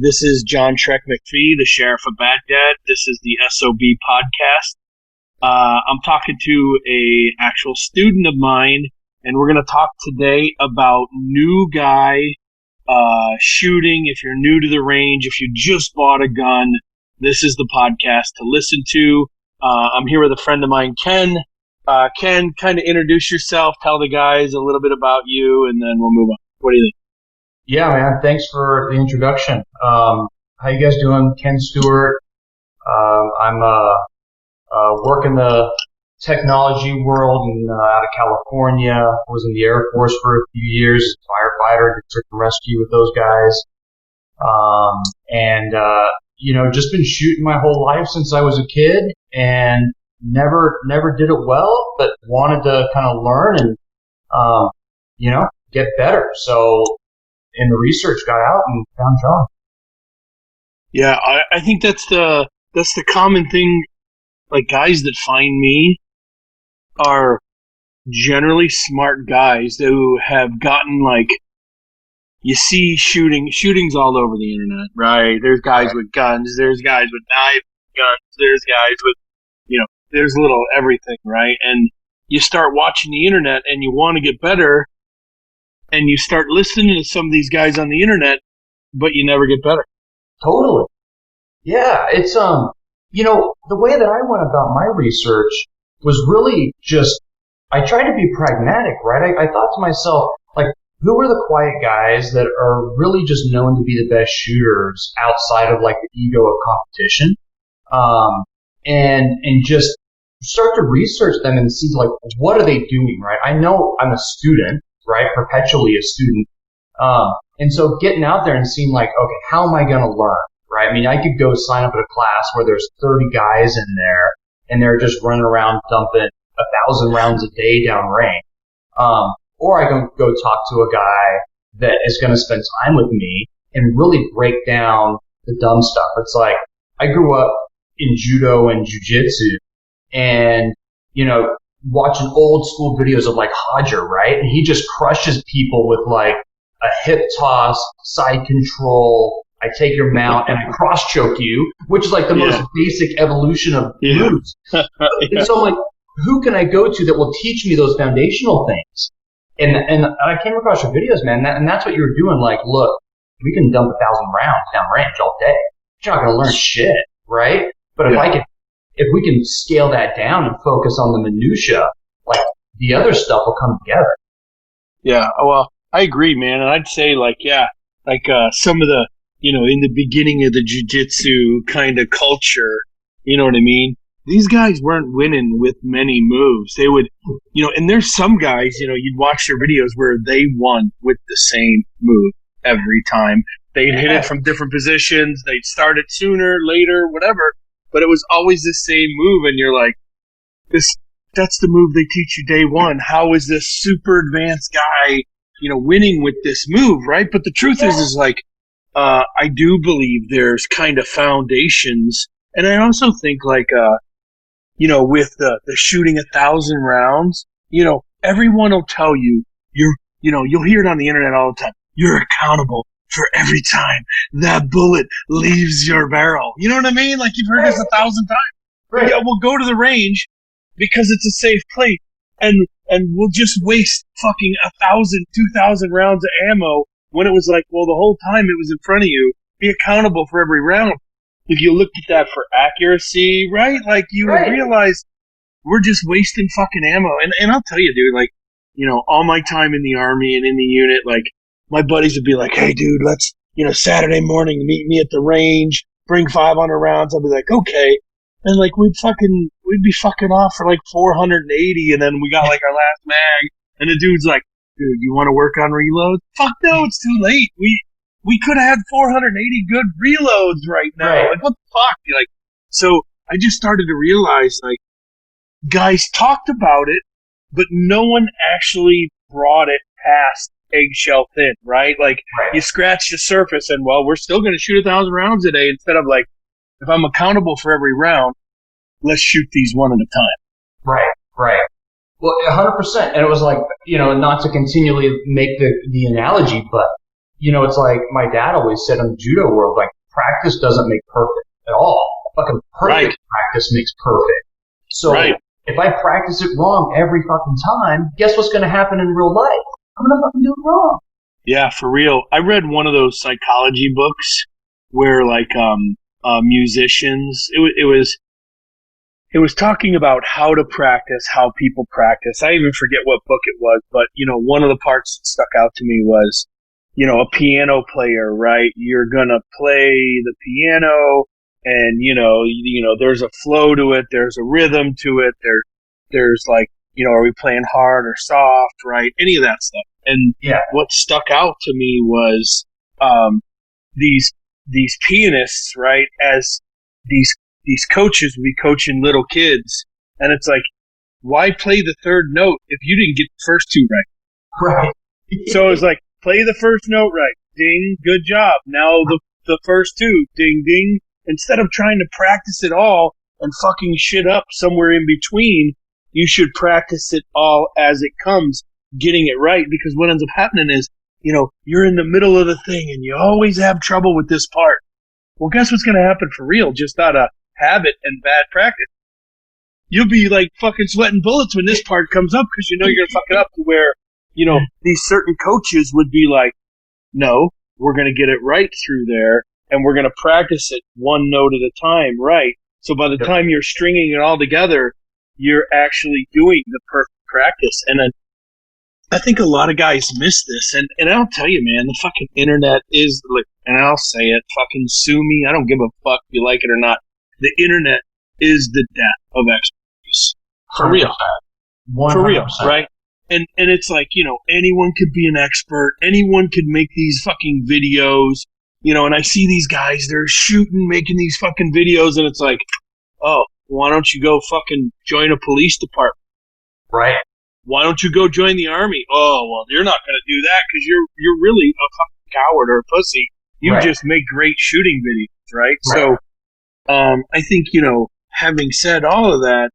This is John Trek McPhee, the Sheriff of Baghdad. This is the SOB podcast. I'm talking to a actual student of mine, and we're going to talk today about new guy shooting. If you're new to the range, if you just bought a gun, this is the podcast to listen to. I'm here with a friend of mine, Ken. Ken, kind of introduce yourself, tell the guys a little bit about you, and then we'll move on. What do you think? Yeah, man. Thanks for the introduction. How you guys doing? Ken Stewart. I'm work in the technology world out of California. Was in the Air Force for a few years, firefighter, did search and rescue with those guys. Just been shooting my whole life since I was a kid, and never did it well, but wanted to kind of learn and get better. So in the research, got out and found John. Yeah, I think that's the common thing. Like, guys that find me are generally smart guys who have gotten, like, you see shootings all over the internet, right? There's guys with guns, there's guys with knives, guns, there's guys with, there's a little everything, right? And you start watching the internet and you want to get better, and you start listening to some of these guys on the internet, but you never get better. Totally. Yeah, it's, the way that I went about my research was really just, I tried to be pragmatic, right? I thought to myself, like, who are the quiet guys that are really just known to be the best shooters outside of, like, the ego of competition? And just start to research them and see, like, what are they doing, right? I know I'm a student, right? Perpetually a student. And so getting out there and seeing, like, okay, how am I going to learn, right? I mean, I could go sign up at a class where there's 30 guys in there and they're just running around dumping 1,000 rounds a day downrange. Or I can go talk to a guy that is going to spend time with me and really break down the dumb stuff. It's like, I grew up in judo and jujitsu and, watching old school videos of, like, Hodger, right? And he just crushes people with, like, a hip toss, side control, I take your mount and I cross choke you, which is, like, the most basic evolution of moves. And so I'm like, who can I go to that will teach me those foundational things? And I came across your videos, man, and that's what you were doing. Like, look, we can dump 1,000 rounds downrange all day. You're not going to learn shit, right? But if we can scale that down and focus on the minutia, like, the other stuff will come together. Yeah, well, I agree, man. And I'd say, some of the, in the beginning of the jiu-jitsu kind of culture, you know what I mean? These guys weren't winning with many moves. They would, and there's some guys, you'd watch their videos where they won with the same move every time. They'd hit it from different positions. They'd start it sooner, later, whatever. But it was always the same move, and you're like, that's the move they teach you day one. How is this super advanced guy, winning with this move, right? But the truth is like, I do believe there's kind of foundations, and I also think, like, with the shooting 1,000 rounds, everyone will tell you, you'll hear it on the internet all the time, you're accountable for every time that bullet leaves your barrel. You know what I mean? Like, you've heard this 1,000 times. Right. Yeah, we'll go to the range because it's a safe place, and we'll just waste fucking 1,000, 2,000 rounds of ammo when it was like, well, the whole time it was in front of you. Be accountable for every round. If you looked at that for accuracy, right? Like, you would realize we're just wasting fucking ammo. And I'll tell you, dude, like, all my time in the Army and in the unit, like, my buddies would be like, hey, dude, let's, Saturday morning, meet me at the range, bring 500 rounds. I'll be like, okay. And, like, we'd be fucking off for, like, 480, and then we got, like, our last mag, and the dude's like, dude, you want to work on reloads? Fuck no, it's too late. We could have had 480 good reloads right now. Right. Like, what the fuck? Like, so I just started to realize, like, guys talked about it, but no one actually brought it past eggshell thin, right? Like, you scratch the surface and, well, we're still going to shoot 1,000 rounds a day instead of, like, if I'm accountable for every round, let's shoot these one at a time. Right. Well, 100%. And it was like, not to continually make the analogy, but it's like my dad always said in the judo world, like practice doesn't make perfect at all. Fucking perfect practice makes perfect. So if I practice it wrong every fucking time, guess what's going to happen in real life? I'm going to fucking do it wrong. Yeah, for real. I read one of those psychology books where like musicians, it was talking about how to practice, how people practice. I even forget what book it was, but one of the parts that stuck out to me was, a piano player, right? You're gonna play the piano, and there's a flow to it, there's a rhythm to it, there's like, are we playing hard or soft, right? Any of that stuff. And what stuck out to me was these pianists, right? As these coaches would be coaching little kids, and it's like, why play the third note if you didn't get the first two right? Right. So it's like, play the first note right, ding, good job. Now the first two, ding, ding. Instead of trying to practice it all and fucking shit up somewhere in between, you should practice it all as it comes, getting it right. Because what ends up happening is, you're in the middle of the thing and you always have trouble with this part. Well, guess what's going to happen for real? Just out of habit and bad practice. You'll be like fucking sweating bullets when this part comes up because you're going to fuck it up to where, these certain coaches would be like, no, we're going to get it right through there and we're going to practice it one note at a time, right? So by the time you're stringing it all together, you're actually doing the perfect practice. And then I think a lot of guys miss this. And I'll tell you, man, the fucking internet is, and I'll say it, fucking sue me. I don't give a fuck if you like it or not. The internet is the death of expertise. For real. 100%. For real, right? And it's like, anyone could be an expert. Anyone could make these fucking videos, and I see these guys, they're shooting, making these fucking videos, and it's like, oh, why don't you go fucking join a police department? Right. Why don't you go join the army? Oh, well, you're not going to do that because you're really a fucking coward or a pussy. You just make great shooting videos, right? So, I think, having said all of that,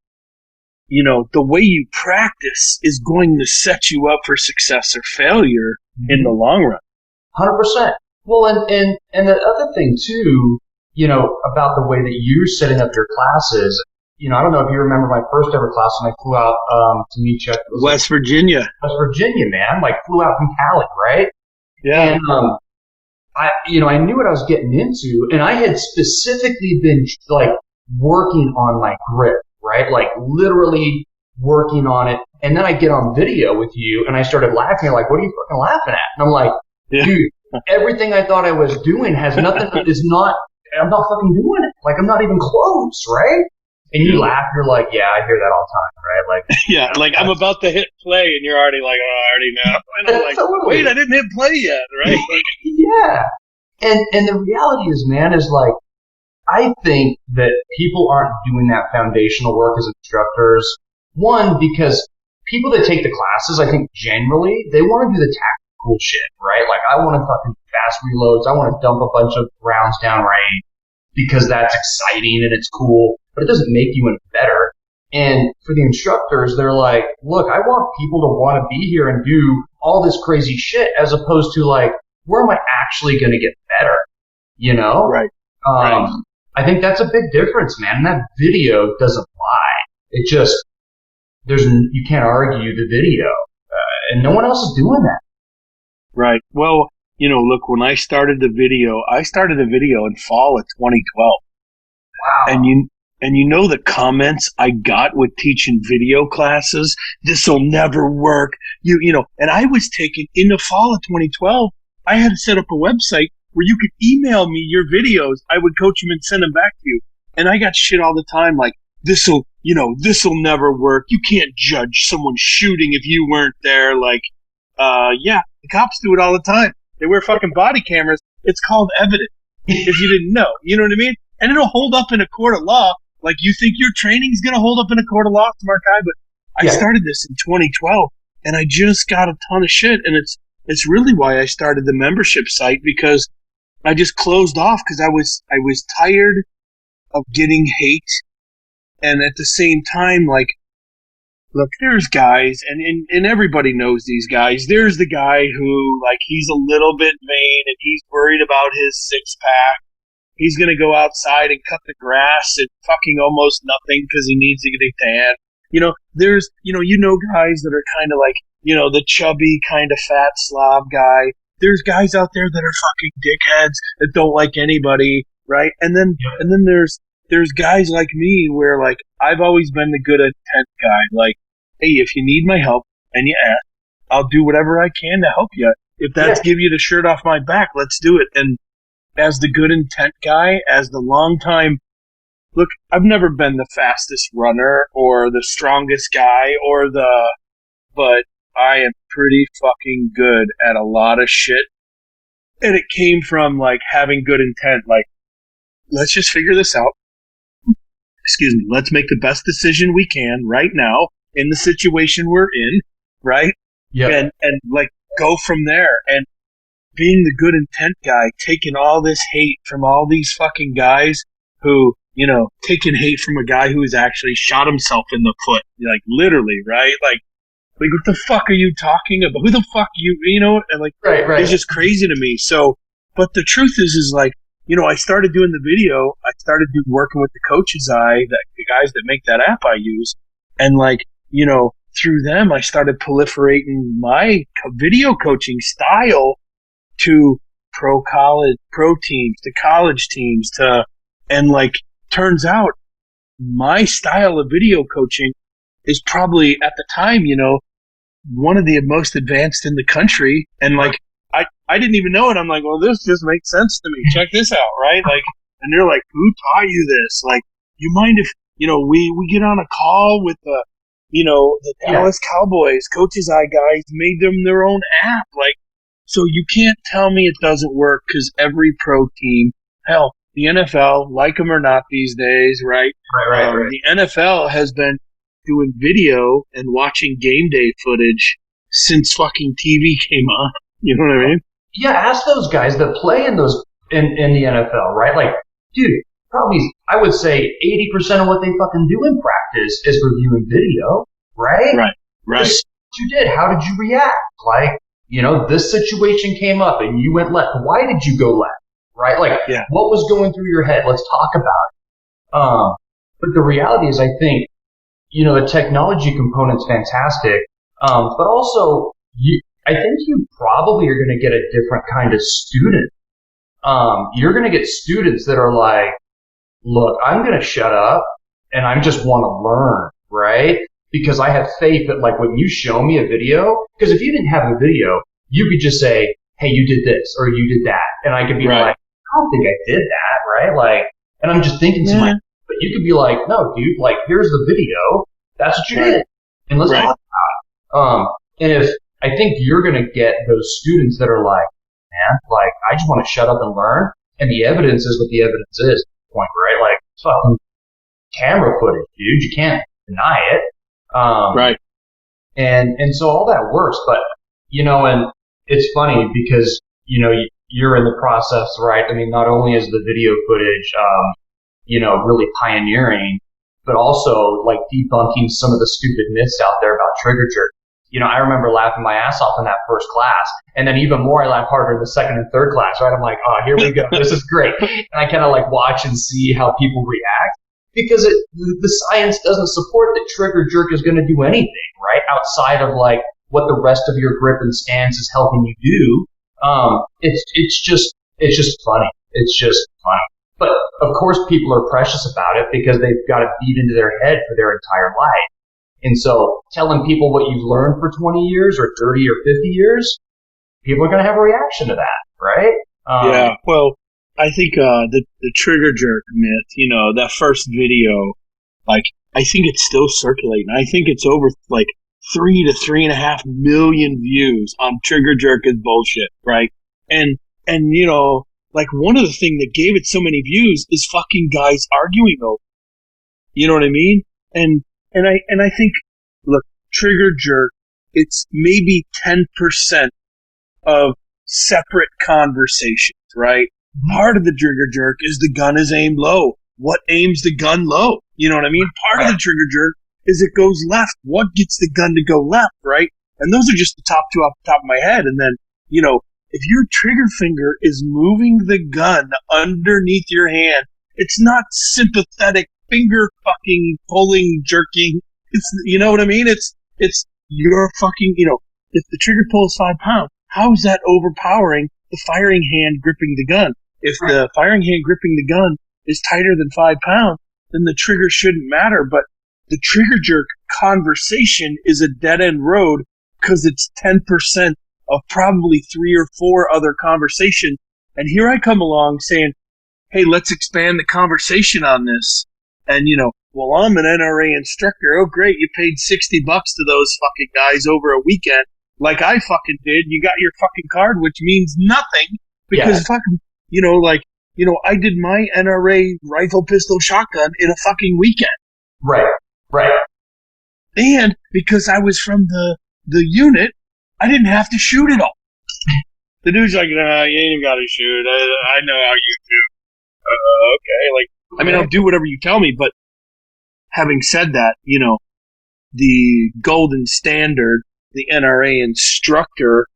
the way you practice is going to set you up for success or failure in the long run. 100%. Well, and the other thing too, about the way that you're setting up your classes, I don't know if you remember my first ever class when I flew out to meet you. West Virginia, man. Like flew out from Cali, right? Yeah. And I knew what I was getting into, and I had specifically been like working on my grip, right? Like literally working on it. And then I get on video with you, and I started laughing. You're like, what are you fucking laughing at? And I'm like, dude, everything I thought I was doing has nothing. I'm not fucking doing it. Like I'm not even close, right? And you laugh. You're like, yeah, I hear that all the time, right? Like, like I'm about to hit play, and you're already like, oh, I already know. And I'm like, totally. Wait, I didn't hit play yet, right? Yeah. And the reality is, man, is like, I think that people aren't doing that foundational work as instructors. One, because people that take the classes, I think generally, they want to do the tactical shit, right? Like, I want to fucking fast reloads. I want to dump a bunch of rounds down range because that's exciting and it's cool, but it doesn't make you any better. And for the instructors, they're like, look, I want people to want to be here and do all this crazy shit as opposed to like, where am I actually going to get better? Right. I think that's a big difference, man. And that video doesn't lie. It just, you can't argue the video. And no one else is doing that. Right. Well, look, when I started the video in fall of 2012. Wow. And the comments I got with teaching video classes, this'll never work. And I was taking, in the fall of 2012, I had to set up a website where you could email me your videos. I would coach them and send them back to you. And I got shit all the time like, this'll never work. You can't judge someone shooting if you weren't there. Like, the cops do it all the time. They wear fucking body cameras. It's called evidence. If you didn't know, you know what I mean? And it'll hold up in a court of law. Like, you think your training's going to hold up in a court of law, smart guy? But I started this in 2012, and I just got a ton of shit. And it's really why I started the membership site, because I just closed off because I was tired of getting hate. And at the same time, like look, there's guys, and everybody knows these guys. There's the guy who, like, he's a little bit vain and he's worried about his six pack. He's going to go outside and cut the grass at fucking almost nothing because he needs to get a tan. There's, guys that are kind of like, the chubby kind of fat slob guy. There's guys out there that are fucking dickheads that don't like anybody, right? And then there's guys like me where, like, I've always been the good intent guy. Like, hey, if you need my help and you ask, I'll do whatever I can to help you. If that's give you the shirt off my back, let's do it. And as the good intent guy, as the long time, look, I've never been the fastest runner or the strongest guy but I am pretty fucking good at a lot of shit. And it came from, like, having good intent. Like, let's just figure this out. Excuse me. Let's make the best decision we can right now in the situation we're in, right? Yeah. And like, go from there. And being the good intent guy, taking all this hate from all these fucking guys who, taking hate from a guy who has actually shot himself in the foot, like, literally, right? Like, what the fuck are you talking about? Who the fuck and like, right. It's just crazy to me. So, but the truth is like, I started doing the video. I started working with the Coach's Eye, the guys that make that app I use. And, like, through them, I started proliferating my video coaching style to pro teams, to college teams, and, like, turns out my style of video coaching is probably at the time, one of the most advanced in the country. And, like, I didn't even know it. I'm like, well, this just makes sense to me. Check this out, right? Like, and they're like, who taught you this? Like, you mind if, we get on a call with the Dallas Cowboys, Coach's Eye guys made them their own app. Like, so you can't tell me it doesn't work, because every pro team, hell, the NFL, like them or not these days, right? Right. The NFL has been doing video and watching game day footage since fucking TV came on. You know what I mean? Yeah, ask those guys that play in the NFL, right? Like, dude, probably, I would say 80% of what they fucking do in practice is reviewing video, right? Right. This you did. How did you react? Like, this situation came up and you went left. Why did you go left? Right? Like, what was going through your head? Let's talk about it. But the reality is, I think, the technology component's fantastic. But also, I think you probably are going to get a different kind of student. You're going to get students that are like, look, I'm going to shut up and I just want to learn, right? Because I have faith that, like, when you show me a video, because if you didn't have a video, you could just say, hey, you did this or you did that. And I could be like, I don't think I did that, right? Like, and I'm just thinking to myself, but you could be like, no, dude, like, here's the video. That's what you did. And let's talk about it. And if I think you're going to get those students that are like, man, like, I just want to shut up and learn. And the evidence is what the evidence is. Point, right? Like, fucking camera footage, dude. You can't deny it. Right. And so all that works. But, and it's funny because, you're in the process, right? I mean, not only is the video footage, really pioneering, but also, like, debunking some of the stupid myths out there about trigger jerk. I remember laughing my ass off in that first class, and then even more I laughed harder in the second and third class, right? I'm like, oh, here we go. This is great. And I kind of, like, watch and see how people react, because the science doesn't support that trigger jerk is going to do anything, right? Outside of, like, what the rest of your grip and stance is helping you do. It's just funny. It's just funny. But of course people are precious about it because they've got it beat into their head for their entire life. And so telling people what you've learned for 20 years or 30 or 50 years, people are going to have a reaction to that, right? Yeah, well, I think the trigger jerk myth, that first video, like, I think it's still circulating. I think it's over, like, 3 to 3.5 million views on trigger jerk is bullshit, right? And like, one of the things that gave it so many views is fucking guys arguing over it. You know what I mean? And I think, look, trigger jerk, it's maybe 10% of separate conversations, right? Part of the trigger jerk is the gun is aimed low. What aims the gun low? You know what I mean? Part of the trigger jerk is it goes left. What gets the gun to go left, right? And those are just the top two off the top of my head. And then, if your trigger finger is moving the gun underneath your hand, it's not sympathetic finger fucking pulling, jerking. It's, you know what I mean? It's your fucking, if the trigger pull is 5 pounds, how is that overpowering the firing hand gripping the gun? If the firing hand gripping the gun is tighter than 5 pounds, then the trigger shouldn't matter. But the trigger jerk conversation is a dead end road because it's 10% of probably 3 or 4 other conversations. And here I come along saying, hey, let's expand the conversation on this. And, well, I'm an NRA instructor. Oh, great. You paid $60 to those fucking guys over a weekend like I fucking did. You got your fucking card, which means nothing because fucking, I did my NRA rifle, pistol, shotgun in a fucking weekend. Right. And because I was from the unit, I didn't have to shoot it all. The dude's like, nah, you ain't even got to shoot. I know how you do. Okay. I'll do whatever you tell me, but having said that, the golden standard, the NRA instructor,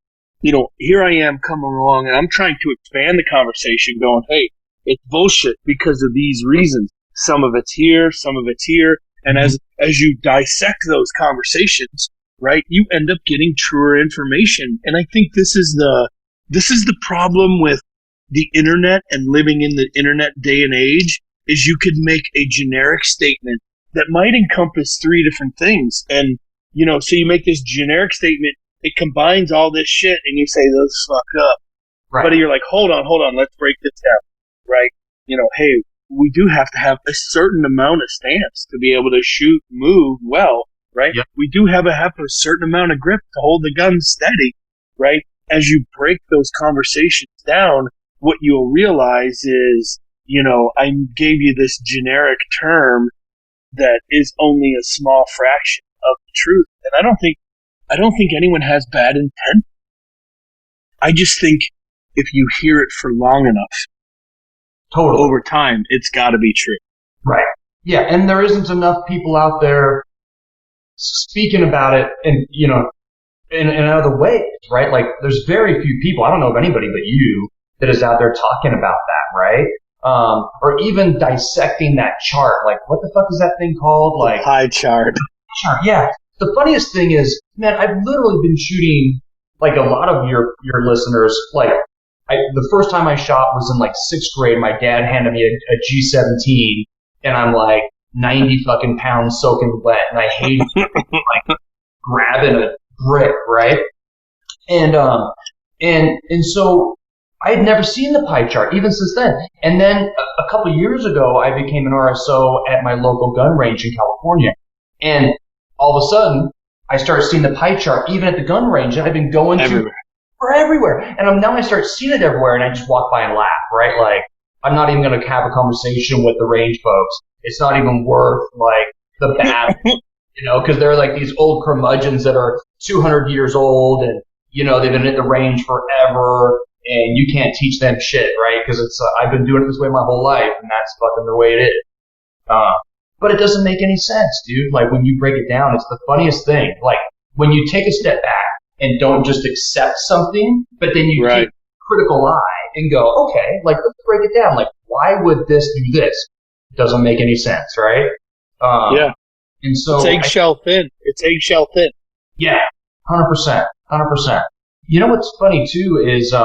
here I am coming along and I'm trying to expand the conversation going, hey, it's bullshit because of these reasons. Some of it's here, some of it's here. And as you dissect those conversations, right, you end up getting truer information. And I think this is the problem with the internet and living in the internet day and age is you could make a generic statement that might encompass 3 different things. And, so you make this generic statement, it combines all this shit and you say, let's fuck up. Right. But you're like, hold on, let's break this down. Right? Hey, we do have to have a certain amount of stance to be able to shoot, move well, right? Yep. We do have a certain amount of grip to hold the gun steady, right? As you break those conversations down, what you'll realize is, I gave you this generic term that is only a small fraction of the truth. And I don't think anyone has bad intent. I just think if you hear it for long enough, totally, over time, it's got to be true. Right. Yeah, and there isn't enough people out there speaking about it and, in other ways, right? Like, there's very few people, I don't know of anybody but you, that is out there talking about that, right? Or even dissecting that chart. Like, what the fuck is that thing called? Like, pie chart. Yeah. The funniest thing is, man, I've literally been shooting, like, a lot of your listeners, like, the first time I shot was in, like, 6th grade. My dad handed me a G17, and I'm, like, 90 fucking pounds soaking wet, and I hated like, grabbing a brick, right? And so I had never seen the pie chart, even since then. And then a couple of years ago, I became an RSO at my local gun range in California. And all of a sudden, I started seeing the pie chart, even at the gun range, and I've been going everywhere. And now I start seeing it everywhere, and I just walk by and laugh, right? Like, I'm not even going to have a conversation with the range folks. It's not even worth, like, the battle, because they're like these old curmudgeons that are 200 years old, and, they've been at the range forever, and you can't teach them shit, right? Because I've been doing it this way my whole life, and that's fucking the way it is. But it doesn't make any sense, dude. Like, when you break it down, it's the funniest thing. Like, when you take a step back and don't just accept something, but then you take a critical eye and go, okay, like, let's break it down. Like, why would this do this? It doesn't make any sense, right? Yeah. And so it's eggshell thin. It's eggshell thin. Yeah, 100%. You know what's funny, too, is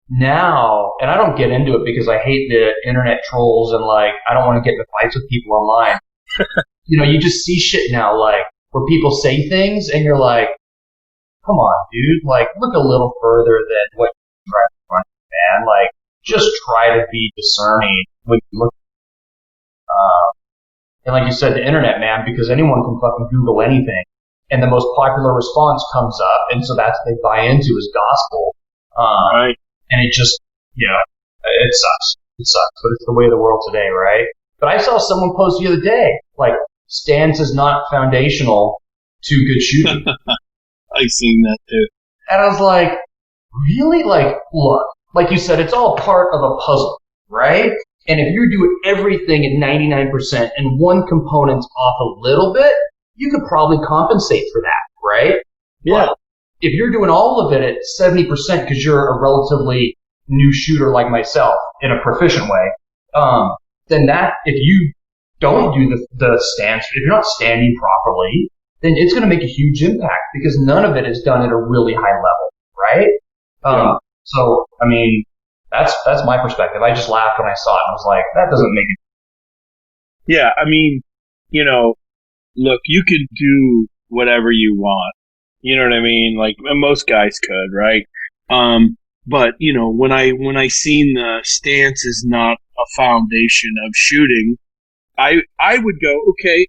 now, and I don't get into it because I hate the internet trolls and, like, I don't want to get into fights with people online. You just see shit now, like, where people say things and you're like, come on, dude, like, look a little further than what you're trying to run, man. Like, just try to be discerning when you look. And like you said, the internet, man, because anyone can fucking Google anything. And the most popular response comes up, and so that's what they buy into is gospel. Right. And it just, it sucks. It sucks, but it's the way of the world today, right? But I saw someone post the other day, like, stance is not foundational to good shooting. I've seen that too. And I was like, really? Like, look, like you said, it's all part of a puzzle, right? And if you're doing everything at 99% and one component's off a little bit, you could probably compensate for that, right? Yeah. But if you're doing all of it at 70% because you're a relatively new shooter like myself in a proficient way, then that, if you don't do the stance, if you're not standing properly, then it's going to make a huge impact because none of it is done at a really high level, right? So, I mean, that's my perspective. I just laughed when I saw it and I was like, that doesn't make it. Yeah, I mean, look, you could do whatever you want. You know what I mean? Like most guys could, right? But when I seen the stance is not a foundation of shooting, I would go, okay,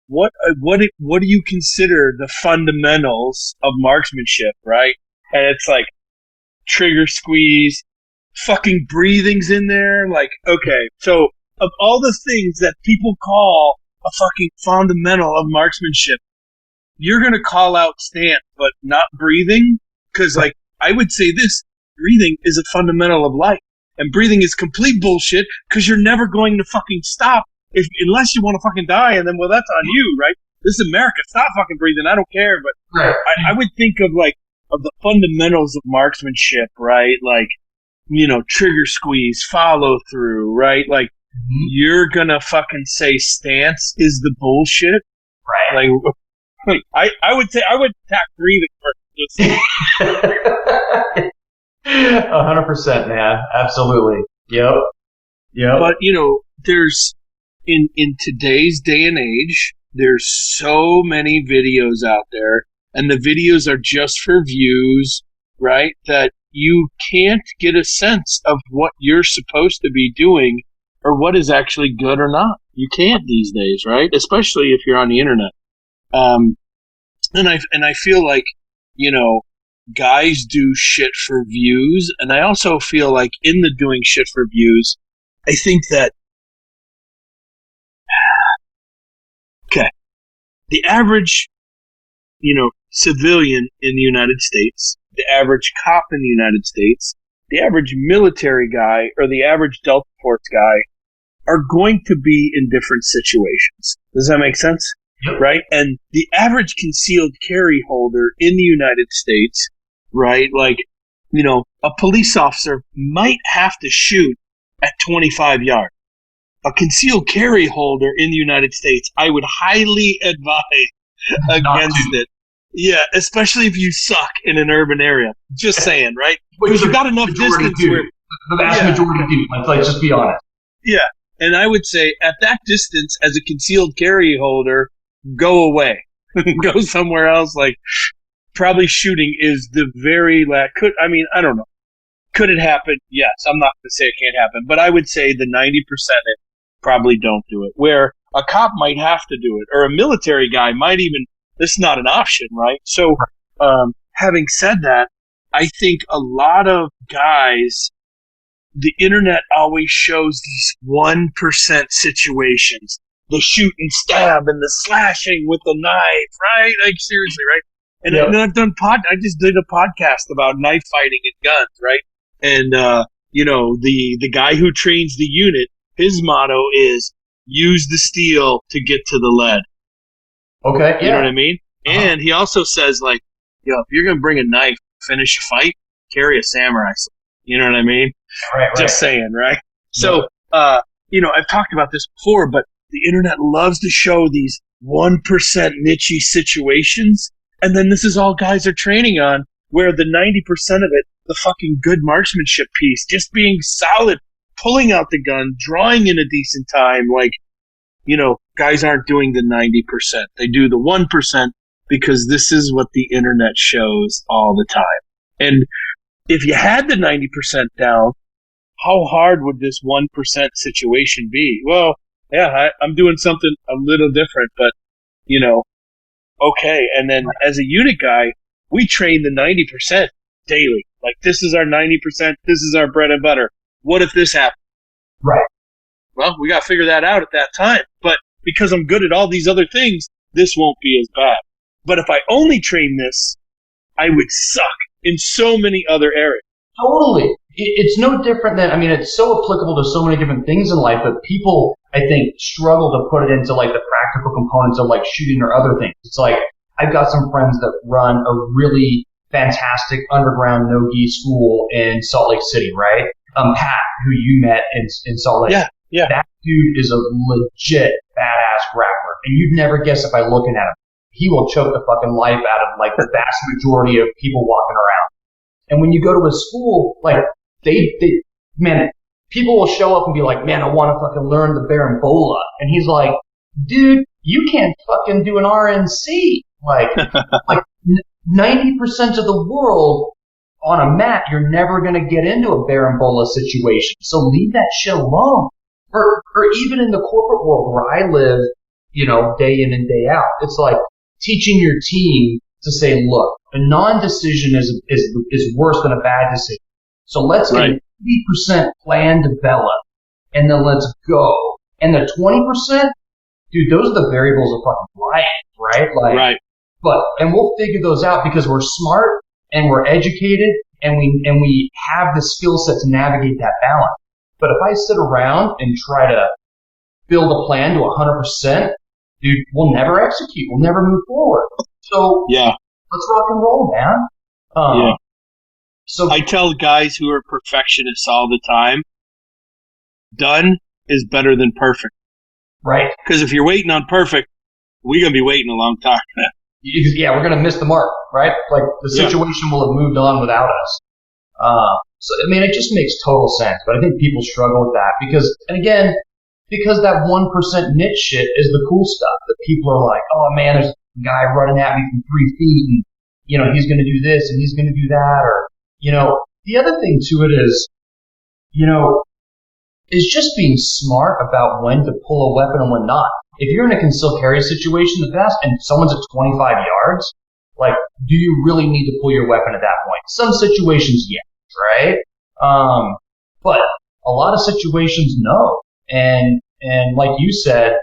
what do you consider the fundamentals of marksmanship, right? And it's like trigger squeeze, fucking breathing's in there. Like, okay, so of all the things that people call a fucking fundamental of marksmanship, you're going to call out stance, but not breathing? Because, like, I would say this, breathing is a fundamental of life. And breathing is complete bullshit because you're never going to fucking stop unless you want to fucking die, and then, well, that's on you, right? This is America. Stop fucking breathing. I don't care. But I would think of the fundamentals of marksmanship, right? Like, trigger squeeze, follow through, right? Like, you're going to fucking say stance is the bullshit. Right. Like, I would say, I would attack breathing first. 100%, man. Absolutely. Yep. But, there's, in today's day and age, there's so many videos out there, and the videos are just for views, right? That you can't get a sense of what you're supposed to be doing or what is actually good or not. You can't these days, right? Especially if you're on the internet. And I feel like, guys do shit for views, and I also feel like in the doing shit for views, I think that the average, civilian in the United States, the average cop in the United States, the average military guy, or the average Delta Force guy are going to be in different situations. Does that make sense? Yep. Right? And the average concealed carry holder in the United States, right? Like, a police officer might have to shoot at 25 yards. A concealed carry holder in the United States, I would highly advise against it. Yeah, especially if you suck in an urban area. Just saying, right? Because you got enough distance where the vast majority do. Let's just be honest. Yeah, and I would say at that distance, as a concealed carry holder, go away, go somewhere else. Like, probably shooting is the very last. I don't know. Could it happen? Yes. I'm not going to say it can't happen, but I would say the 90% probably don't do it. Where a cop might have to do it, or a military guy might even. This is not an option, right? So, having said that, I think a lot of guys, the internet always shows these 1% situations. The shoot and stab and the slashing with the knife, right? Like, seriously, right? And then I've done I just did a podcast about knife fighting and guns, right? And, the guy who trains the unit, his motto is use the steel to get to the lead. Okay. You know what I mean? And he also says, like, if you're going to bring a knife, finish a fight, carry a samurai sword. You know what I mean? Right. Just saying, right? So, I've talked about this before, but the internet loves to show these 1% niche situations, and then this is all guys are training on, where the 90% of it, the fucking good marksmanship piece, just being solid, pulling out the gun, drawing in a decent time, like, guys aren't doing the 90%. They do the 1% because this is what the internet shows all the time. And if you had the 90% down, how hard would this 1% situation be? Well, yeah, I'm doing something a little different, but, okay. And then as a unit guy, we train the 90% daily. Like, this is our 90%. This is our bread and butter. What if this happens? Right. Well, we got to figure that out at that time. But because I'm good at all these other things, this won't be as bad. But if I only train this, I would suck in so many other areas. Totally. It's no different than, it's so applicable to so many different things in life, but people, I think, struggle to put it into like the practical components of like shooting or other things. It's like, I've got some friends that run a really fantastic underground no-gi school in Salt Lake City, right? Pat, who you met in Salt Lake. Yeah, yeah. That dude is a legit badass grappler. And you'd never guess it by looking at him. He will choke the fucking life out of like the vast majority of people walking around. And when you go to a school, like man, people will show up and be like, man, I want to fucking learn the Barambola. And he's like, dude, you can't fucking do an RNC. Like 90% of the world on a mat, you're never going to get into a Barambola situation. So leave that shit alone. Or even in the corporate world where I live, you know, day in and day out, it's like teaching your team to say, look, a non-decision is worse than a bad decision. So let's get 80% plan develop, and then let's go. And the 20%, dude, those are the variables of fucking life, right? Like, and we'll figure those out because we're smart and we're educated and we have the skill set to navigate that balance. But if I sit around and try to build a plan to 100%, dude, we'll never execute. We'll never move forward. So let's rock and roll, man. So I tell guys who are perfectionists all the time, done is better than perfect. Right. Because if you're waiting on perfect, we're going to be waiting a long time. Yeah, we're going to miss the mark, right? Like the situation will have moved on without us. So, I mean, it just makes total sense. But I think people struggle with that because that 1% niche shit is the cool stuff that people are like, oh man, there's a guy running at me from 3 feet and, you know, he's going to do this and he's going to do that. Or, you know, the other thing to it is, you know, is just being smart about when to pull a weapon and when not. If you're in a concealed carry situation, the best, and someone's at 25 yards, like, do you really need to pull your weapon at that point? Some situations, yes, right? But a lot of situations, no. And like you said,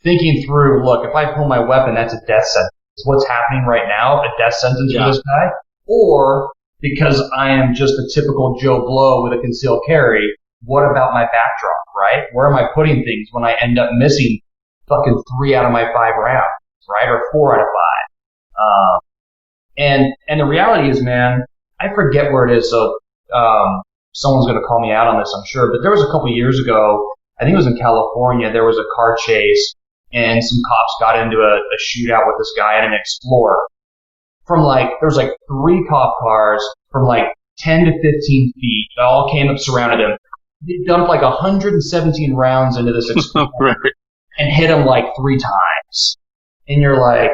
thinking through, look, if I pull my weapon, that's a death sentence. What's happening right now, a death sentence for this guy? Or because I am just a typical Joe Blow with a concealed carry, what about my backdrop, right? Where am I putting things when I end up missing fucking 3 out of my 5 rounds, right? Or 4 out of 5. And the reality is, man, I forget where it is, so someone's going to call me out on this, I'm sure, but there was a couple years ago, I think it was in California, there was a car chase, and some cops got into a shootout with this guy in an Explorer. There was 3 cop cars from 10 to 15 feet, they all came up, surrounded him. They dumped 117 rounds into this Explorer and hit him 3 times. And you're like,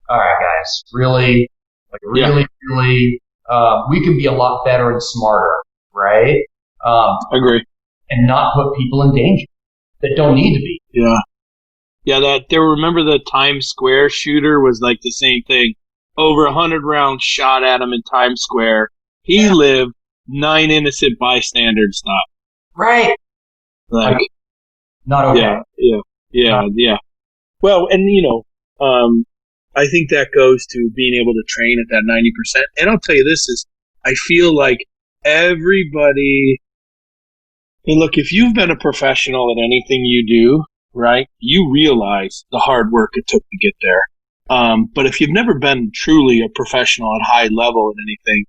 all right, guys, really? Really, we can be a lot better and smarter, right? Agree. And not put people in danger that don't need to be. Yeah, remember the Times Square shooter was the same thing. Over 100 rounds shot at him in Times Square. He lived, 9 innocent bystanders stopped. Right. Not okay. Yeah. Well, and I think that goes to being able to train at that 90%. And I'll tell you I feel like everybody, and look, if you've been a professional at anything you do, right, you realize the hard work it took to get there. But if you've never been truly a professional at high level at anything,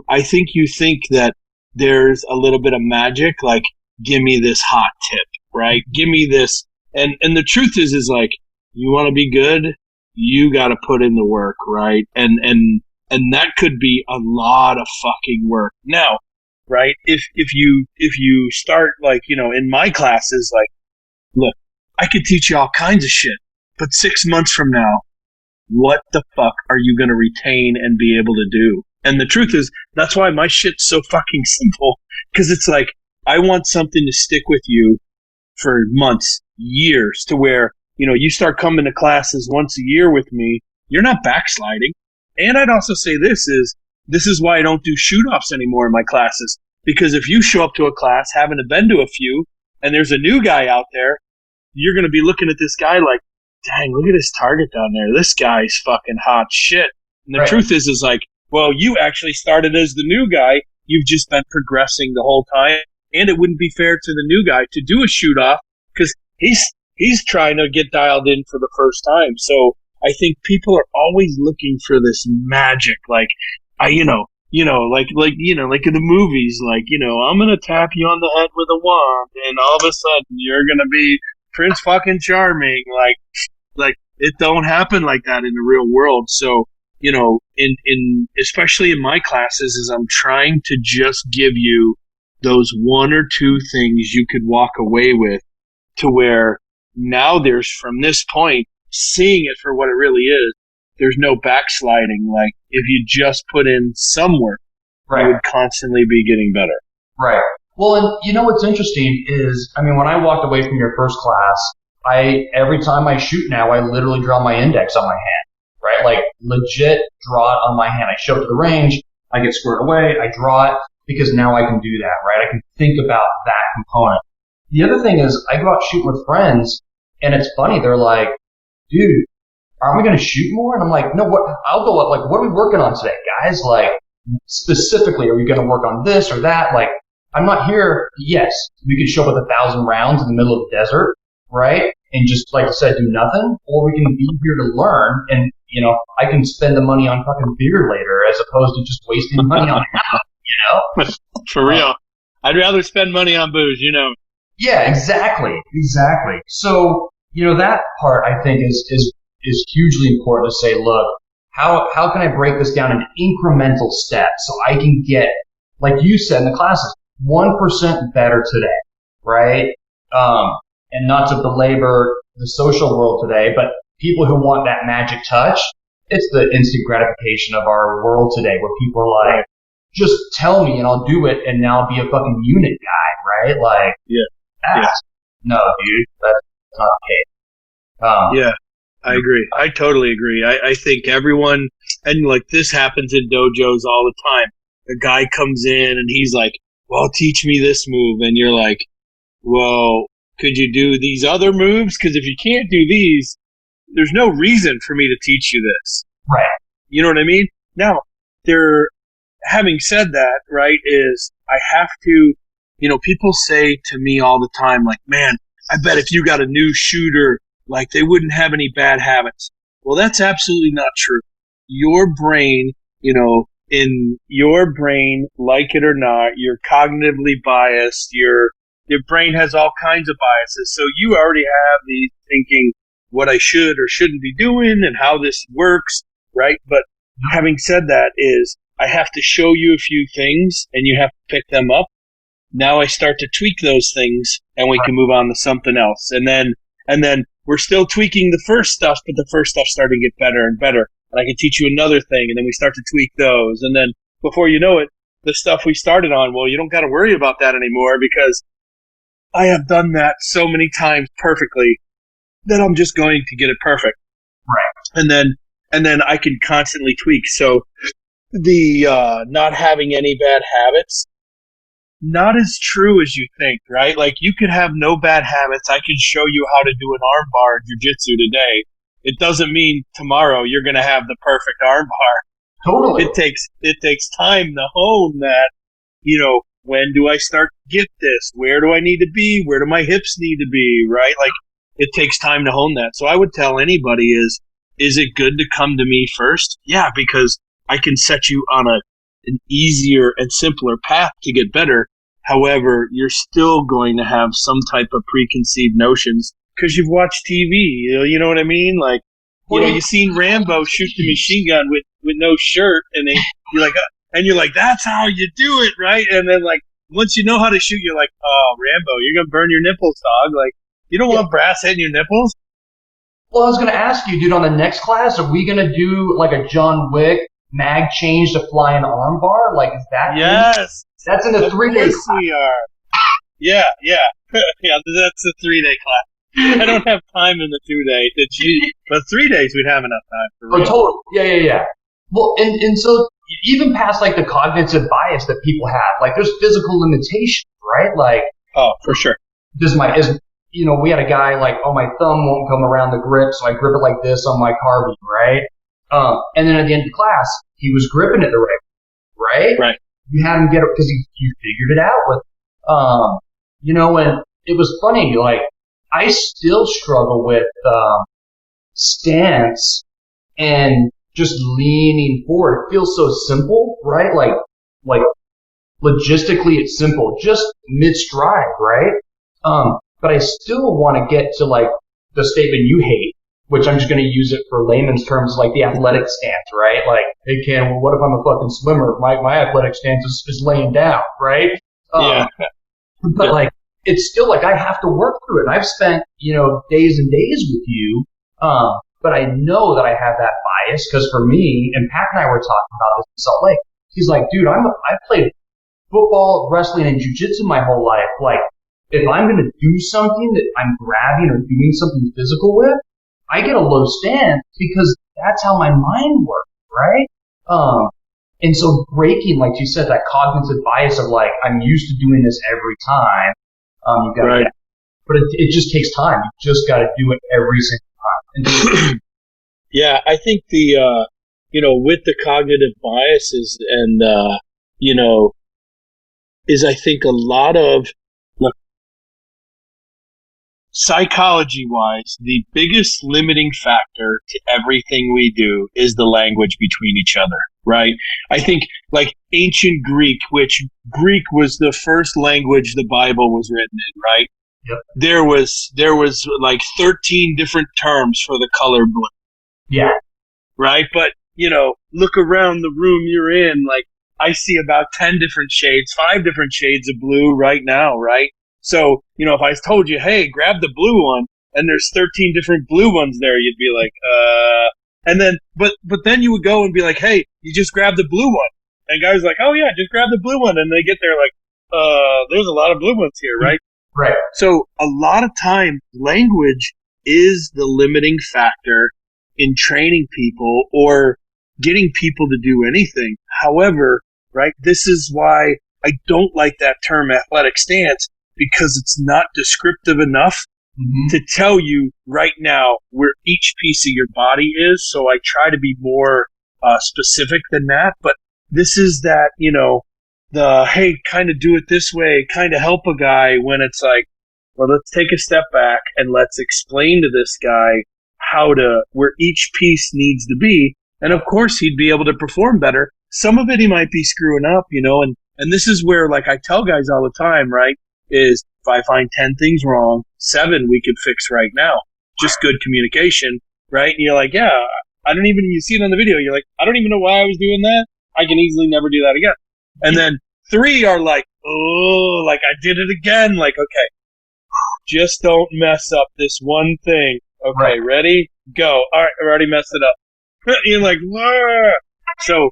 I think you think that there's a little bit of magic, give me this hot tip, right? Give me this. And the truth is you want to be good, you got to put in the work, right? And that could be a lot of fucking work. Now, right? If you start in my classes, look, I could teach you all kinds of shit, but 6 months from now, what the fuck are you going to retain and be able to do? And the truth is, that's why my shit's so fucking simple. Because it's I want something to stick with you for months, years, to where, you start coming to classes once a year with me, you're not backsliding. And I'd also say this is why I don't do shoot-offs anymore in my classes. Because if you show up to a class, having been to a few, and there's a new guy out there, you're going to be looking at this guy dang, look at his target down there. This guy's fucking hot shit. And the truth is well, you actually started as the new guy. You've just been progressing the whole time. And it wouldn't be fair to the new guy to do a shoot-off because he's trying to get dialed in for the first time. So I think people are always looking for this magic, like like in the movies, like, I'm gonna tap you on the head with a wand, and all of a sudden you're gonna be Prince fucking Charming. Like it don't happen like that in the real world. So, in especially in my classes, is I'm trying to just give you those one or two things you could walk away with, to where now there's, from this point, seeing it for what it really is, there's no backsliding. Like, if you just put in some work, Right. you would constantly be getting better. Right. Well, and you know what's interesting is, I mean, when I walked away from your first class, every time I shoot now, I literally draw my index on my hand, right? Like, legit draw it on my hand. I show it to the range, I get squared away, I draw it, because now I can do that, right? I can think about that component. The other thing is, I go out shooting with friends, and it's funny, they're like, dude, aren't we going to shoot more? And I'm like, no, I'll go up, like, what are we working on today, guys? Like, specifically, are we going to work on this or that? Like, I'm not here, yes, we could show up with 1,000 rounds in the middle of the desert, right? And just, like I said, do nothing, or we can be here to learn, and, I can spend the money on fucking beer later as opposed to just wasting money on ammo, For real. I'd rather spend money on booze, Yeah, exactly. So, that part I think is hugely important to say, look, how can I break this down into incremental steps so I can get, like you said in the classes, 1% better today, right? And not to belabor the social world today, but people who want that magic touch, it's the instant gratification of our world today, where people are like, just tell me and I'll do it, and now I'll be a fucking unit guy, right? Like, no, dude, that's not the case. Yeah, I agree. I totally agree. I think everyone, and like this happens in dojos all the time. The guy comes in and he's like, well, teach me this move. And you're like, well, could you do these other moves? Because if you can't do these, there's no reason for me to teach you this. Right. You know what I mean? Now, having said that, right, is I have to, people say to me all the time, like, man, I bet if you got a new shooter, like, they wouldn't have any bad habits. Well, that's absolutely not true. Your brain, in your brain, like it or not, you're cognitively biased. Your brain has all kinds of biases. So you already have these thinking what I should or shouldn't be doing and how this works, right? But having said that, is I have to show you a few things and you have to pick them up. Now I start to tweak those things and we can move on to something else. And then we're still tweaking the first stuff, but the first stuff's starting to get better and better. And I can teach you another thing, and then we start to tweak those. And then before you know it, the stuff we started on, well, you don't got to worry about that anymore, because I have done that so many times perfectly that I'm just going to get it perfect. Right. And then I can constantly tweak. So the not having any bad habits, not as true as you think, right? Like, you could have no bad habits. I can show you how to do an armbar in jiu-jitsu today. It doesn't mean tomorrow you're going to have the perfect armbar. Totally. It takes time to hone that. When do I start to get this? Where do I need to be? Where do my hips need to be? Right? Like, it takes time to hone that. So I would tell anybody is it good to come to me first? Yeah, because I can set you on an easier and simpler path to get better. However, you're still going to have some type of preconceived notions because you've watched TV. You know what I mean? Like, you've seen Rambo shoot the machine gun with no shirt, and you're like, that's how you do it, right? And then, like, once you know how to shoot, you're like, oh, Rambo, you're gonna burn your nipples, dog. Like, you don't want brass hitting your nipples. Well, I was gonna ask you, dude, on the next class, are we gonna do like a John Wick mag change to fly an armbar? Like, is that? Yes. That's in the 3-day class. We are. Yeah. Yeah, that's a 3-day class. I don't have time in the 2-day, but 3 days we'd have enough time for real. Oh, totally. Yeah. Well, and so even past like the cognitive bias that people have, like there's physical limitations, right? Like, oh, for sure. We had a guy like, oh, my thumb won't come around the grip, so I grip it like this on my carbine, right? And then at the end of the class, he was gripping it the right way, right? Right. You had him get it because you figured it out with, and it was funny. Like, I still struggle with stance and just leaning forward. It feels so simple, right? Like logistically it's simple, just mid-stride, right? But I still want to get to like the statement you hate, which I'm just going to use it for layman's terms, like the athletic stance, right? Like, hey, Ken, well, what if I'm a fucking swimmer? My athletic stance is laying down, right? Yeah. But like, it's still like I have to work through it. And I've spent, days and days with you. But I know that I have that bias because for me, and Pat and I were talking about this in Salt Lake. He's like, dude, I played football, wrestling, and jiu-jitsu my whole life. Like, if I'm going to do something that I'm grabbing or doing something physical with, I get a low stance because that's how my mind works, right? And so breaking, like you said, that cognitive bias of like, I'm used to doing this every time. You got right. But it just takes time. You just got to do it every single time. Yeah, I think the, with the cognitive biases and, is I think a lot of, look, psychology-wise, the biggest limiting factor to everything we do is the language between each other, right? I think like ancient Greek, which Greek was the first language the Bible was written in, right? Yep. There was like 13 different terms for the color blue. Yeah. Right? But, look around the room you're in, like I see about 10 different shades, 5 different shades of blue right now, right? So, if I told you, hey, grab the blue one, and there's 13 different blue ones there, you'd be like, and then, but then you would go and be like, hey, you just grab the blue one. And guys like, oh yeah, just grab the blue one. And they get there like, there's a lot of blue ones here, right? Right. So a lot of time, language is the limiting factor in training people or getting people to do anything. However, right, this is why I don't like that term athletic stance, because it's not descriptive enough to tell you right now where each piece of your body is. So I try to be more specific than that. But this is that, the, hey, kind of do it this way, kind of help a guy, when it's like, well, let's take a step back and let's explain to this guy where each piece needs to be. And of course he'd be able to perform better. Some of it he might be screwing up, and this is where, like I tell guys all the time, right, is if I find 10 things wrong, 7 we could fix right now. Just good communication, right? And you're like, yeah, you see it on the video, you're like, I don't even know why I was doing that. I can easily never do that again. And then 3 are like, oh, like I did it again. Like, okay, just don't mess up this one thing. Okay, ready? Go. All right, I already messed it up. You're like, whoa. So,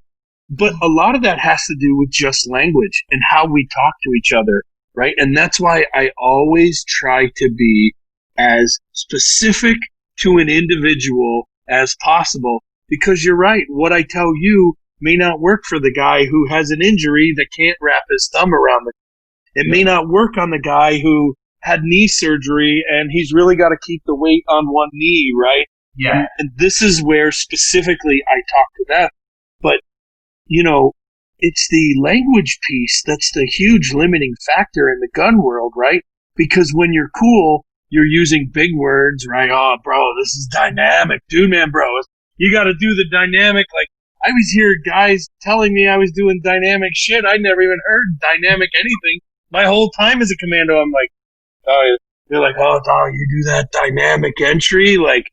but a lot of that has to do with just language and how we talk to each other, right? And that's why I always try to be as specific to an individual as possible, because you're right. What I tell you may not work for the guy who has an injury that can't wrap his thumb around it. It may not work on the guy who had knee surgery and he's really got to keep the weight on one knee, right? Yeah. And this is where specifically I talk to them. But, it's the language piece that's the huge limiting factor in the gun world, right? Because when you're cool, you're using big words, right? Oh, bro, this is dynamic. Dude, man, bro, you got to do the dynamic. Like, I was hearing guys telling me I was doing dynamic shit. I never even heard dynamic anything. My whole time as a commando, I'm like, oh, they're like, oh, dog, you do that dynamic entry? Like,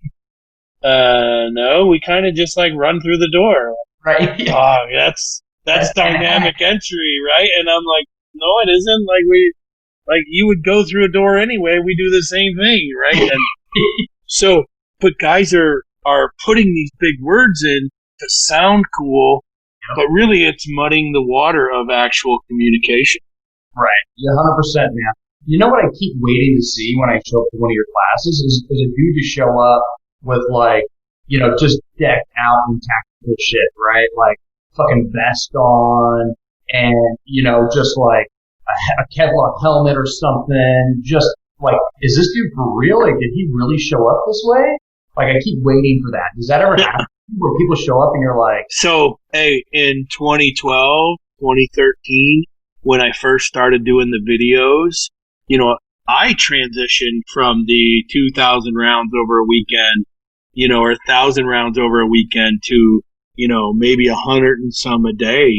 no, we kind of just like run through the door. Right. Yeah. Oh, that's dynamic entry, right? And I'm like, no, it isn't. You would go through a door anyway. We do the same thing, right? And so, but guys are putting these big words in to sound cool, but really it's muddying the water of actual communication. Right. Yeah, 100%, man. You know what I keep waiting to see when I show up to one of your classes is a dude to show up with just decked out in tactical shit, right? Like fucking vest on and, just like a Kevlar helmet or something. Just like, is this dude for real? Like, did he really show up this way? Like, I keep waiting for that. Does that ever happen where people show up and you're like... So, hey, in 2012, 2013, when I first started doing the videos, I transitioned from the 2,000 rounds over a weekend, or 1,000 rounds over a weekend to, maybe 100 and some a day,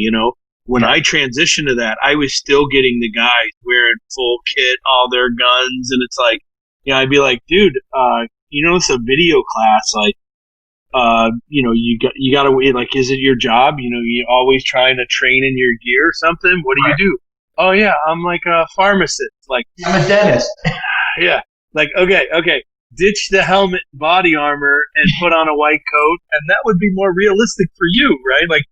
When I transitioned to that, I was still getting the guys wearing full kit, all their guns, and it's like, I'd be like, dude, it's a video class, like, you got to like, is it your job? You always trying to train in your gear or something. What do you do? Oh yeah, I'm like a pharmacist. Like, I'm a dentist. Yeah, like okay, ditch the helmet, body armor, and put on a white coat, and that would be more realistic for you, right? Like,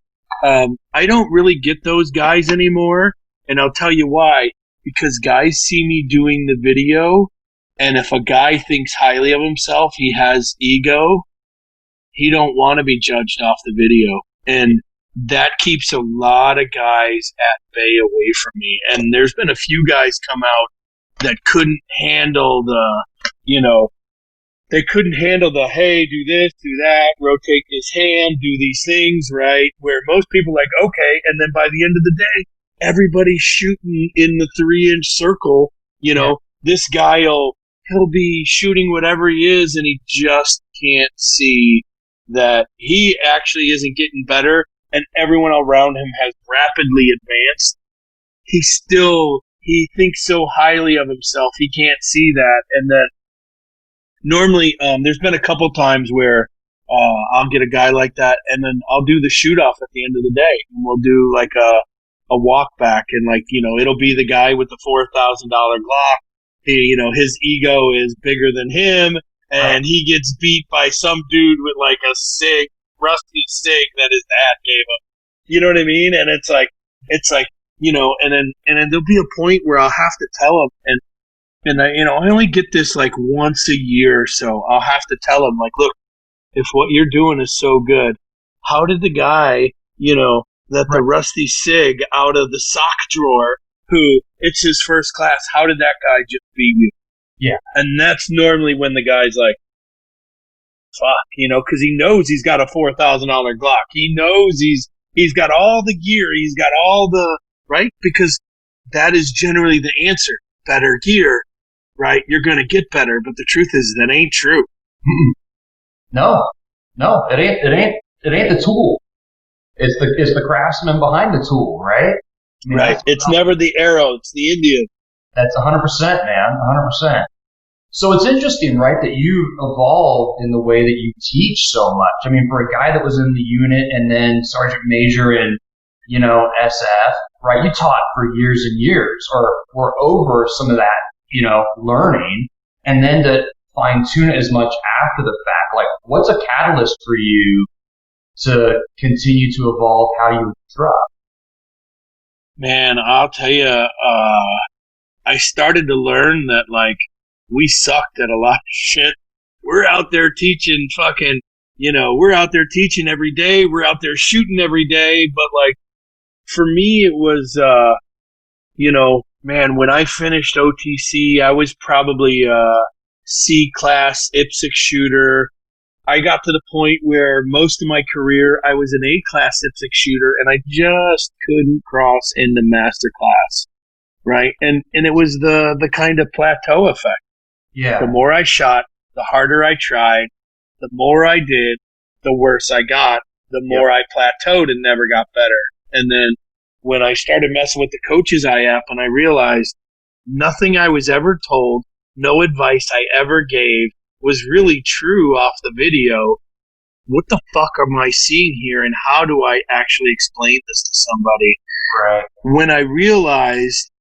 I don't really get those guys anymore, and I'll tell you why. Because guys see me doing the video, and if a guy thinks highly of himself, he has ego. He don't want to be judged off the video, and that keeps a lot of guys at bay away from me. And there's been a few guys come out that couldn't handle they couldn't handle the, hey, do this, do that, rotate this hand, do these things, right? Where most people are like, okay, and then by the end of the day, everybody's shooting in the 3-inch circle. This guy he'll be shooting whatever he is, and he just can't see that he actually isn't getting better, and everyone around him has rapidly advanced. He thinks so highly of himself, he can't see that. And then normally, there's been a couple times where I'll get a guy like that, and then I'll do the shoot off at the end of the day, and we'll do like a walk back, and like, it'll be the guy with the $4,000 Glock. His ego is bigger than him, and he gets beat by some dude with like a rusty SIG that his dad gave him. You know what I mean? And it's like, and then there'll be a point where I'll have to tell him, and I only get this like once a year or so. I'll have to tell him, like, look, if what you're doing is so good, how did the guy, the rusty SIG out of the sock drawer, who it's his first class, how did that guy just beat you? Yeah. And that's normally when the guy's like, fuck, because he knows he's got a $4,000 Glock. He knows he's got all the gear. He's got all the, right? Because that is generally the answer. Better gear, right? You're going to get better. But the truth is that ain't true. No, it ain't the tool. It's the craftsman behind the tool, right? Right. It's never the arrow. It's the Indian. That's 100%, man. 100%. So it's interesting, right, that you've evolved in the way that you teach so much. I mean, for a guy that was in the unit and then sergeant major in, SF, right, you taught for years and years, or were over some of that, learning, and then to fine tune it as much after the fact. Like, what's a catalyst for you to continue to evolve how you instruct? Man, I'll tell you, I started to learn that, like, we sucked at a lot of shit. We're out there teaching fucking, we're out there teaching every day. We're out there shooting every day. But, like, for me, it was, man, when I finished OTC, I was probably a C-class IPSC shooter. I got to the point where most of my career I was an A-class IPSC shooter, and I just couldn't cross into master class, right? And it was the kind of plateau effect. Yeah. The more I shot, the harder I tried, the more I did, the worse I got, the more I plateaued and never got better. And then when I started messing with the Coach's Eye app, and I realized nothing I was ever told, no advice I ever gave was really true off the video. What the fuck am I seeing here, and how do I actually explain this to somebody? Right. When I realized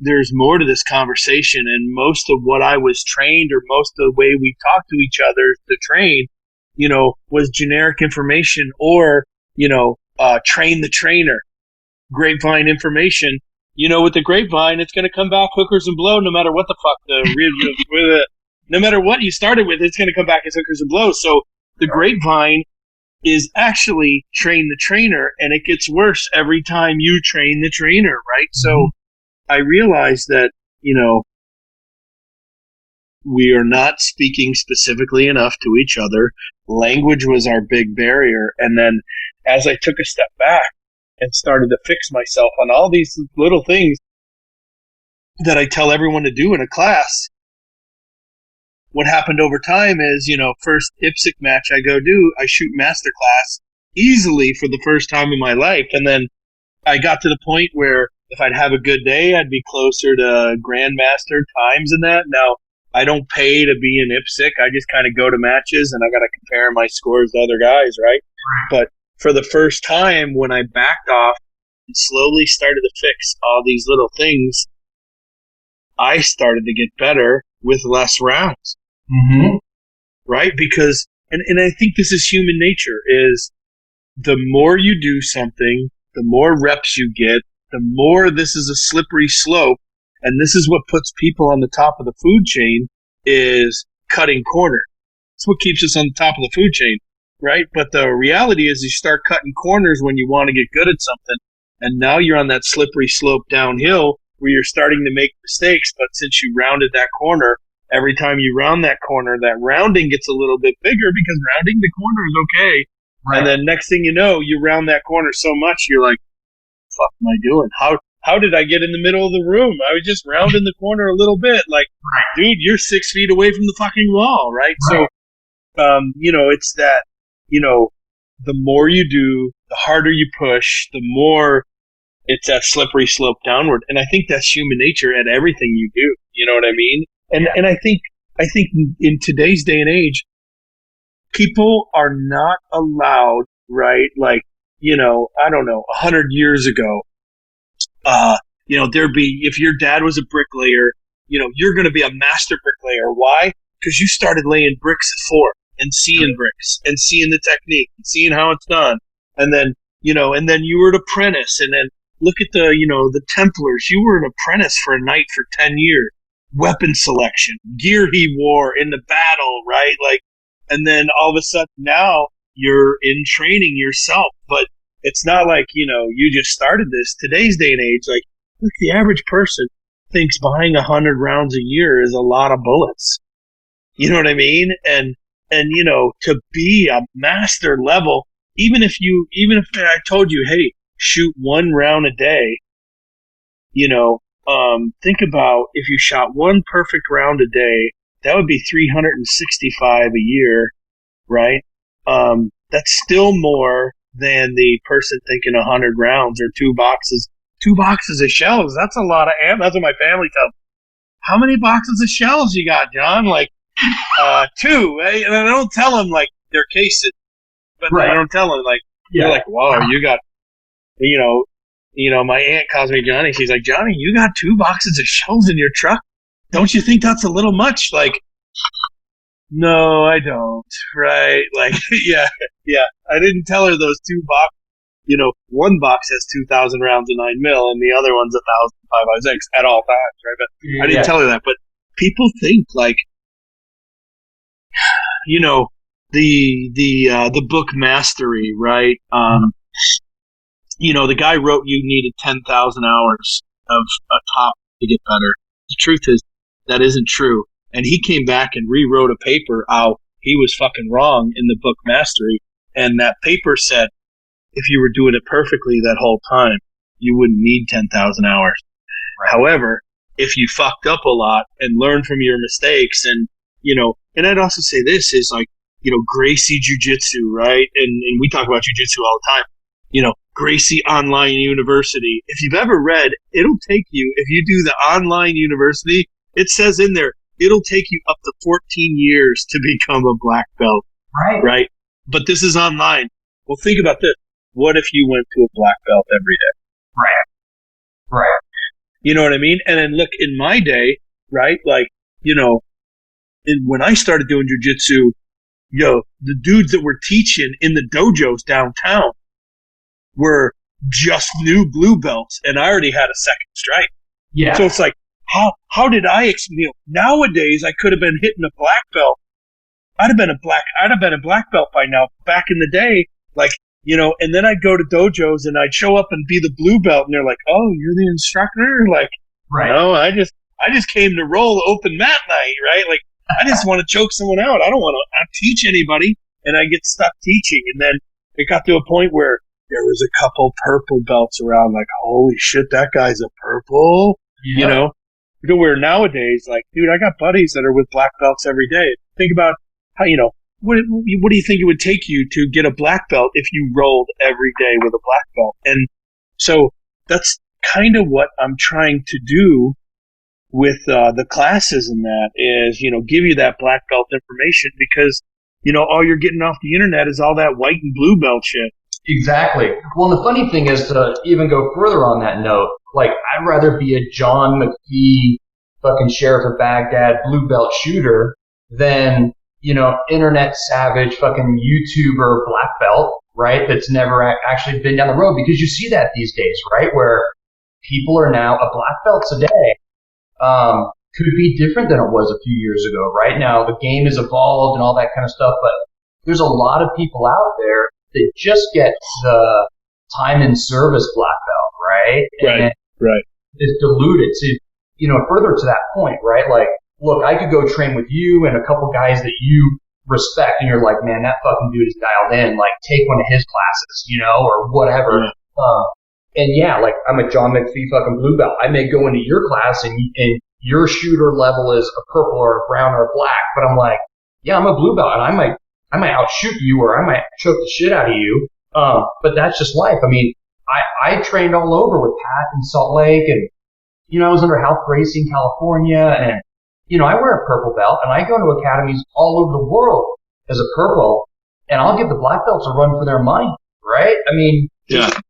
there's more to this conversation, and most of what I was trained, or most of the way we talk to each other to train, was generic information, or, train the trainer, grapevine information. With the grapevine, it's going to come back hookers and blow, no matter what the fuck no matter what you started with, it's going to come back as hookers and blows. So the grapevine is actually train the trainer, and it gets worse every time you train the trainer, right? So I realized that, we are not speaking specifically enough to each other. Language was our big barrier. And then as I took a step back and started to fix myself on all these little things, that I tell everyone to do in a class. What happened over time is, first IPSC match I go do, I shoot master class easily for the first time in my life. And then I got to the point where if I'd have a good day, I'd be closer to grandmaster times in that. Now, I don't pay to be in IPSC. I just kind of go to matches and I got to compare my scores to other guys, right? But for the first time, when I backed off and slowly started to fix all these little things, I started to get better with less rounds. Mm-hmm. Right? Because, and I think this is human nature, is the more you do something, the more reps you get, the more this is a slippery slope. And this is what puts people on the top of the food chain, is cutting corners. It's what keeps us on the top of the food chain, right? But the reality is you start cutting corners when you want to get good at something. And now you're on that slippery slope downhill where you're starting to make mistakes. But since you rounded that corner, every time you round that corner, that rounding gets a little bit bigger because rounding the corner is okay. Right. And then next thing you know, you round that corner so much, you're like, fuck am I doing? How did I get in the middle of the room? I was just rounding the corner a little bit. Like, dude, you're 6 feet away from the fucking wall, right? So, it's that, the more you do, the harder you push, the more it's that slippery slope downward. And I think that's human nature at everything you do. You know what I mean? And I think in today's day and age, people are not allowed, right? Like, I don't know, 100 years ago, there'd be, if your dad was a bricklayer, you're going to be a master bricklayer. Why? Because you started laying bricks at 4 and seeing bricks and seeing the technique and seeing how it's done. And then, and then you were an apprentice. And then look at the Templars. You were an apprentice for a knight for 10 years. Weapon selection, gear he wore in the battle, right? Like, and then all of a sudden now you're in training yourself. But it's not like, you just started this. Today's day and age, like, look, the average person thinks buying 100 rounds a year is a lot of bullets. You know what I mean? And to be a master level, even if I told you, hey, shoot 1 round a day, think about if you shot 1 perfect round a day, that would be 365 a year, right? That's still more than the person thinking 100 rounds or 2 boxes of shells. That's a lot of ammo. That's what my family tells me. How many boxes of shells you got, John? Like, 2. And I don't tell them, like, they're cases. But right. I don't tell them, like, they're like, whoa, you got, my aunt calls me Johnny. She's like, Johnny, you got 2 boxes of shells in your truck? Don't you think that's a little much? Like, no, I don't. Right? Like, yeah. I didn't tell her those 2 boxes. 1 box has 2,000 rounds of 9mm, and the other one's 1,000 5.56 at all times, right? But I didn't tell her that. But people think like, the book Mastery, right? The guy wrote you needed 10,000 hours of a top to get better. The truth is that isn't true. And he came back and rewrote a paper how he was fucking wrong in the book Mastery. And that paper said, if you were doing it perfectly that whole time, you wouldn't need 10,000 hours. Right. However, if you fucked up a lot and learned from your mistakes and I'd also say this is like, Gracie Jiu-Jitsu, right? And we talk about Jiu-Jitsu all the time. Gracie Online University. If you've ever read, it'll take you, if you do the online university, it says in there, it'll take you up to 14 years to become a black belt. Right. Right? But this is online. Well, think about this. What if you went to a black belt every day? Right. You know what I mean? And then look, in my day, right? Like, when I started doing jiu-jitsu, the dudes that were teaching in the dojos downtown were just new blue belts, and I already had a second stripe. Yeah. So it's like, how did I nowadays I could have been hitting a black belt. I'd have been a black belt by now. Back in the day, like, and then I'd go to dojos and I'd show up and be the blue belt, and they're like, "Oh, you're the instructor?" Like, right. No, I just came to roll open mat night, right? Like, I just want to choke someone out. I don't want to teach anybody, and I get stuck teaching. And then it got to a point where there was a couple purple belts around, like, holy shit, that guy's a purple, Yep. To where nowadays, like, dude, I got buddies that are with black belts every day. Think about how, what do you think it would take you to get a black belt if you rolled every day with a black belt? And so that's kind of what I'm trying to do with the classes, and that is, give you that black belt information, because, all you're getting off the internet is all that white and blue belt shit. Exactly. Well, and the funny thing is, to even go further on that note, like, I'd rather be a John McPhee fucking Sheriff of Baghdad blue belt shooter than, internet savage fucking YouTuber black belt, right? That's never actually been down the road, because you see that these days, right? Where people are now a black belt today. Could be different than it was a few years ago. Right now, the game has evolved and all that kind of stuff, but there's a lot of people out there that just get the time and service black belt, right? Right. It's diluted to, further to that point, right? Like, look, I could go train with you and a couple guys that you respect, and you're like, man, that fucking dude is dialed in. Like, take one of his classes, or whatever. Yeah. And yeah, like, I'm a John McPhee fucking blue belt. I may go into your class and your shooter level is a purple or a brown or a black, but I'm like, yeah, I'm a blue belt, and I might outshoot you, or I might choke the shit out of you. But that's just life. I mean, I trained all over with Pat in Salt Lake, and, I was under Health Racing, California, and, I wear a purple belt, and I go to academies all over the world as a purple, and I'll give the black belts a run for their money, right? I mean, just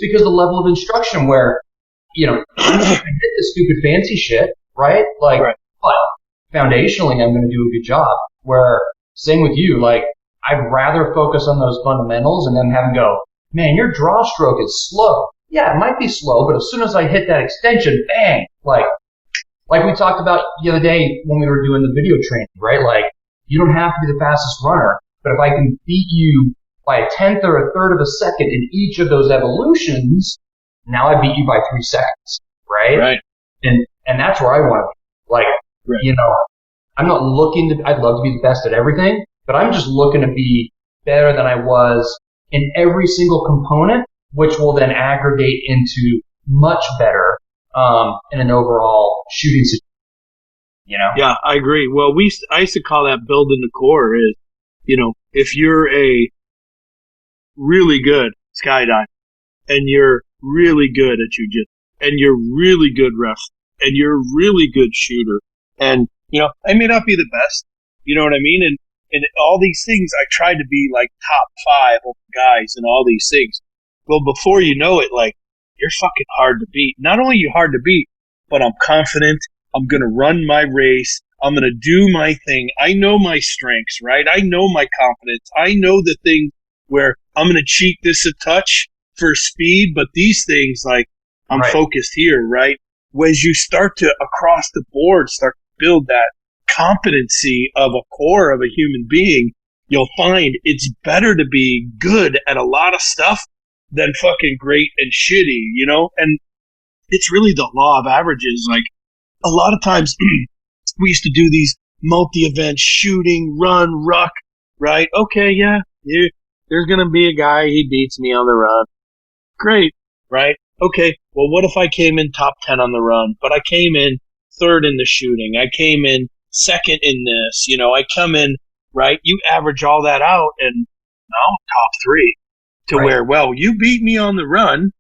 because of the level of instruction where, I'm not going to hit this stupid fancy shit, right? Like, right. But foundationally, I'm going to do a good job. Where, same with you, like, I'd rather focus on those fundamentals and then have them go, man, your draw stroke is slow. Yeah, it might be slow, but as soon as I hit that extension, bang! Like we talked about the other day when we were doing the video training, right? Like, you don't have to be the fastest runner, but if I can beat you by a tenth or a third of a second in each of those evolutions, now I beat you by 3 seconds, right? Right. And that's where I want to be. Like, right. I'm not looking to, I'd love to be the best at everything, but I'm just looking to be better than I was in every single component, which will then aggregate into much better in an overall shooting situation. Yeah, I agree. Well, I used to call that building the core. Is, if you're a really good skydiver, and you're really good at jujitsu, and you're really good wrestler, and you're a really good shooter, and I may not be the best, you know what I mean? And all these things, I try to be like top 5 of guys in all these things. Well, before you know it, like, you're fucking hard to beat. Not only are you hard to beat, but I'm confident. I'm going to run my race. I'm going to do my thing. I know my strengths, right? I know my confidence. I know the things where I'm going to cheat this a touch for speed, but these things, like, I'm right. Focused here, right? As you start to, across the board, start to build that competency of a core of a human being, you'll find it's better to be good at a lot of stuff than fucking great and shitty, And it's really the law of averages. Like, a lot of times we used to do these multi-event shooting, run, ruck, right? Okay, yeah, there's going to be a guy, he beats me on the run. Great, right? Okay, well, what if I came in top 10 on the run, but I came in 3rd in the shooting, I came in 2nd in this, I come in, right? You average all that out, and now I'm top 3 to right. Where, well, you beat me on the run,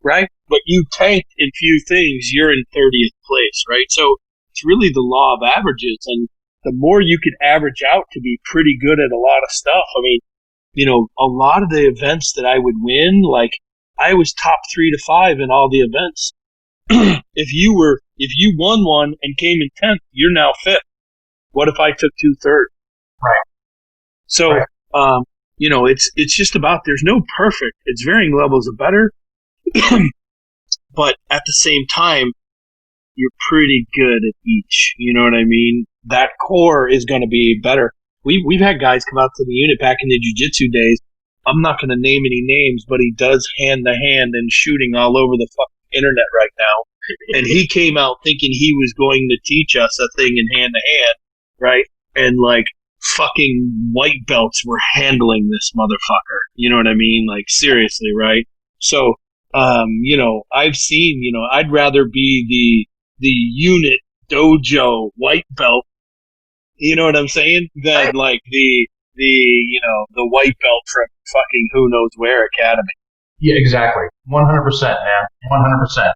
right? But you tanked in few things, you're in 30th place, right? So it's really the law of averages, and the more you can average out to be pretty good at a lot of stuff. I mean, a lot of the events that I would win, like, I was top 3 to 5 in all the events. If you won one and came in 10th, you're now 5th. What if I took 2 thirds? Right. So, right. It's just about, there's no perfect. It's varying levels of better. But at the same time, you're pretty good at each. You know what I mean? That core is going to be better. We've had guys come out to the unit back in the jiu-jitsu days. I'm not going to name any names, but he does hand-to-hand and shooting all over the fucking internet right now. And he came out thinking he was going to teach us a thing in hand-to-hand, right? And, like, fucking white belts were handling this motherfucker. You know what I mean? Like, seriously, right? So, I've seen, I'd rather be the unit dojo white belt, you know what I'm saying? Than like the white belt from fucking who knows where academy. Yeah, exactly. 100%, man. 100%.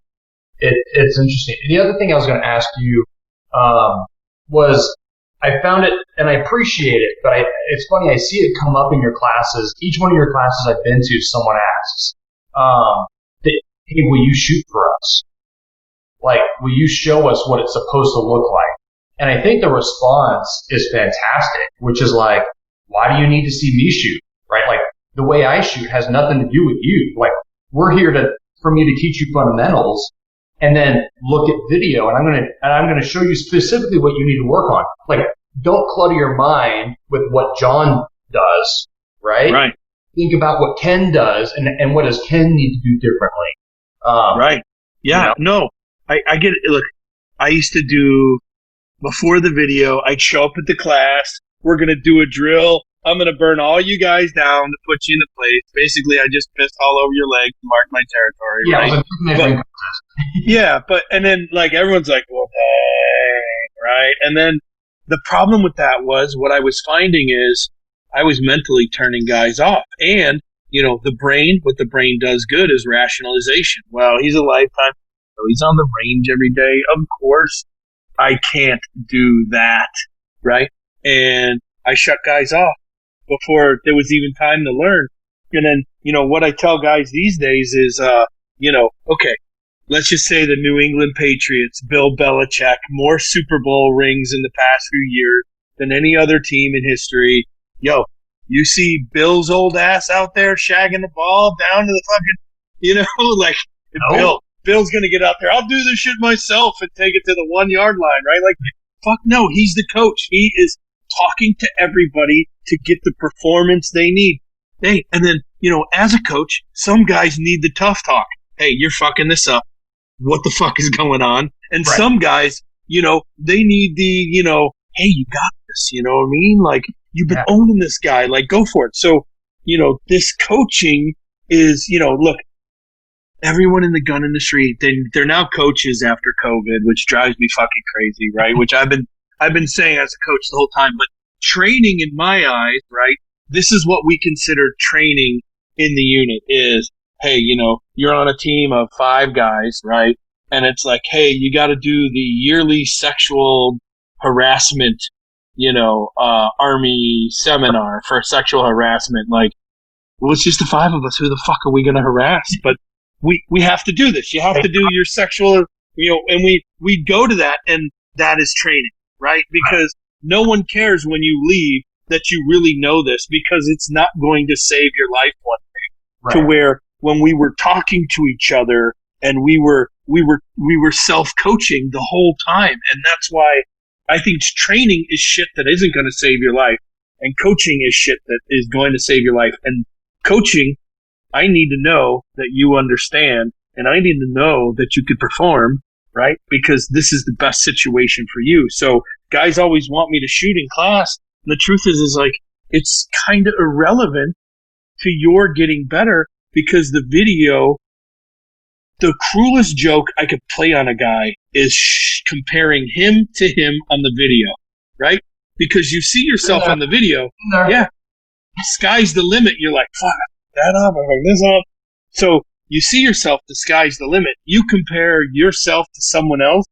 It's interesting. The other thing I was going to ask you was I found it, and I appreciate it, but it's funny, I see it come up in your classes. Each one of your classes I've been to, someone asks, hey, will you shoot for us? Like, will you show us what it's supposed to look like? And I think the response is fantastic, which is like, why do you need to see me shoot? Right? Like, the way I shoot has nothing to do with you. Like, we're here for me to teach you fundamentals and then look at video, and I'm gonna show you specifically what you need to work on. Like, don't clutter your mind with what John does, right? Right. Think about what Ken does and what does Ken need to do differently. Right. Yeah. You know? No, I get it. Look, I used to do, before the video, I'd show up at the class. We're going to do a drill. I'm going to burn all you guys down to put you into place. Basically, I just pissed all over your legs to mark my territory. Yeah, right? Yeah, and then like everyone's like, well, dang, right? And then the problem with that was what I was finding is I was mentally turning guys off. And, what the brain does good is rationalization. Well, he's a lifetime. So he's on the range every day. Of course, I can't do that, right? And I shut guys off before there was even time to learn. And then, what I tell guys these days is, okay, let's just say the New England Patriots, Bill Belichick, more Super Bowl rings in the past few years than any other team in history. Yo, you see Bill's old ass out there shagging the ball down to the fucking, like, no. Bill's going to get out there. I'll do this shit myself and take it to the 1 yard line, right? Like, fuck no, he's the coach. He is talking to everybody to get the performance they need. Hey, and then, as a coach, some guys need the tough talk. Hey, you're fucking this up. What the fuck is going on? And right. Some guys, they need the, hey, you got this. You know what I mean? Like, you've been owning this guy. Like, go for it. So, this coaching is, look, everyone in the gun industry, they're now coaches after COVID, which drives me fucking crazy, right? Which I've been saying as a coach the whole time. But training, in my eyes, right, this is what we consider training in the unit is, hey, you're on a team of 5 guys, right? And it's like, hey, you got to do the yearly sexual harassment, Army seminar for sexual harassment. Like, well, it's just the 5 of us. Who the fuck are we going to harass? But we have to do this. You have to do your sexual, and we go to that, and that is training, right? Because no one cares when you leave that you really know this, because it's not going to save your life one day. Right. To where when we were talking to each other and we were self-coaching the whole time, and that's why I think training is shit that isn't going to save your life, and coaching is shit that is going to save your life. And coaching, I need to know that you understand, and I need to know that you could perform, right? Because this is the best situation for you. So guys always want me to shoot in class. And the truth is like, it's kind of irrelevant to your getting better, because the video, the cruelest joke I could play on a guy is comparing him to him on the video, right? Because you see yourself on the video. Yeah. Sky's the limit. You're like, fuck. That up, I like this up. So you see yourself, the sky's the limit. You compare yourself to someone else,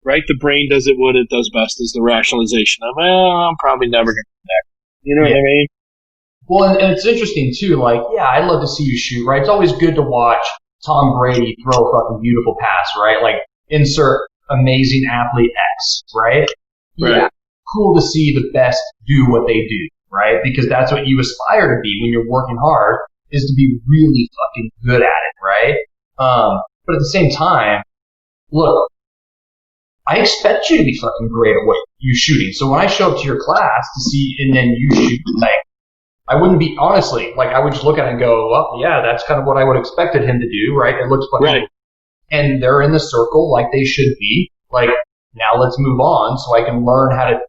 right? The brain does it what it does best, is the rationalization of, I'm probably never going to do that. You know what I mean? Well, and it's interesting too. Like, yeah, I'd love to see you shoot, right? It's always good to watch Tom Brady throw a fucking beautiful pass, right? Like, insert amazing athlete X, right? Right. Yeah, cool to see the best do what they do, right? Because that's what you aspire to be when you're working hard, is to be really fucking good at it, right? But at the same time, look, I expect you to be fucking great at what you're shooting. So when I show up to your class to see, and then you shoot, like, I wouldn't be, honestly, like, I would just look at it and go, well, yeah, that's kind of what I would have expected him to do, right? It looks fucking right. And they're in the circle like they should be. Like, now let's move on so I can learn how to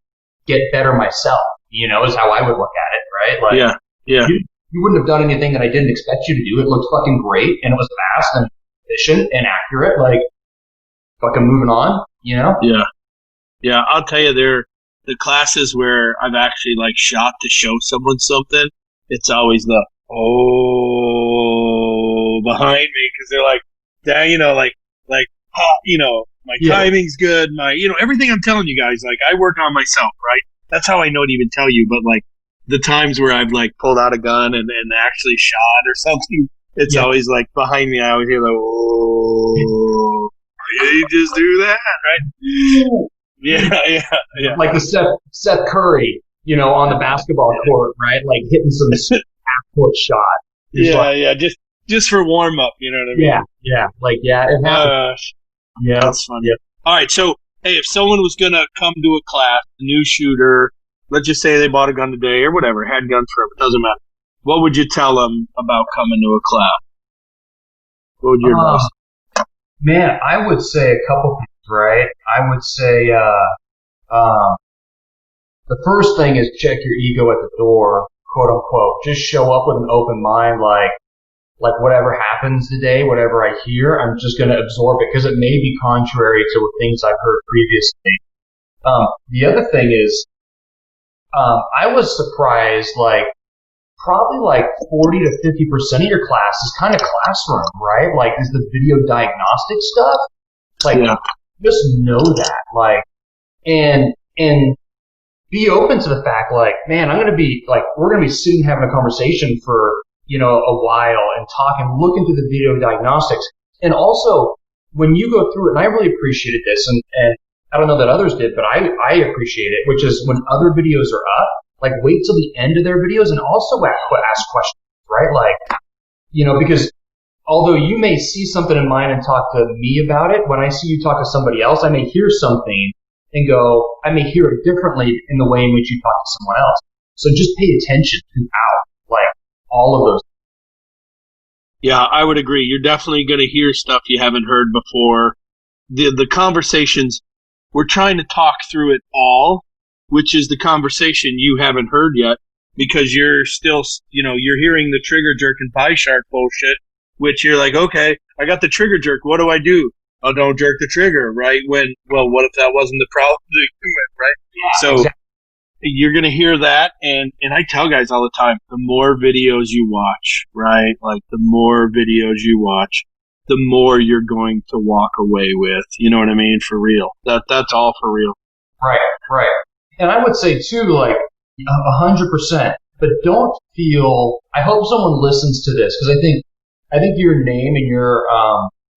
get better myself, is how I would look at it, right? Like, yeah. You wouldn't have done anything that I didn't expect you to do. It looked fucking great, and it was fast and efficient and accurate. Like, fucking moving on, Yeah. Yeah, I'll tell you, the classes where I've actually like shot to show someone something. It's always the behind me because they're like, dang, my Yeah. timing's good, everything I'm telling you guys, like I work on myself, right? That's how I know to even tell you. But like the times where I've like pulled out a gun and actually shot or something, it's Yeah. always like behind me. I always hear like, oh, you just do that, right? Yeah, yeah. Like the Seth Curry, on the basketball court, right? Like hitting some half-court shot. Yeah. Just for warm up, you know what I mean? Yeah. Like, yeah, it happens. Yeah. That's funny. Yeah. All right, so hey, if someone was gonna come to a class, a new shooter, let's just say they bought a gun today or whatever, had guns forever, doesn't matter. What would you tell them about coming to a class? What would your advice? Man, I would say a couple things, right? I would say the first thing is check your ego at the door, quote unquote. Just show up with an open mind, like whatever happens today, whatever I hear, I'm just going to absorb it because it may be contrary to things I've heard previously. The other thing is, I was surprised, probably 40 to 50% of your class is kind of classroom, right? Like, is the video diagnostic stuff. Just know that, and be open to the fact, man, we're going to be sitting having a conversation for, a while and talk and look into the video diagnostics. And also, when you go through it, and I really appreciated this, and I don't know that others did, but I appreciate it, which is when other videos are up, wait till the end of their videos and also ask questions, right? Because although you may see something in mine and talk to me about it, when I see you talk to somebody else, I may hear something and I may hear it differently in the way in which you talk to someone else. So just pay attention throughout, all of those. Yeah, I would agree. You're definitely going to hear stuff you haven't heard before. The conversations, we're trying to talk through it all, which is the conversation you haven't heard yet, because you're still, you're hearing the trigger jerk and pie shark bullshit, which you're like, okay, I got the trigger jerk. What do I do? Oh, don't jerk the trigger, right? What if that wasn't the problem to begin with, right? Yeah, so exactly. You're going to hear that. And I tell guys all the time, the more videos you watch, right? The more videos you watch, the more you're going to walk away with, you know what I mean? For real. That's all for real. Right. And I would say too, 100%, but don't feel, I hope someone listens to this, because I think your name and your,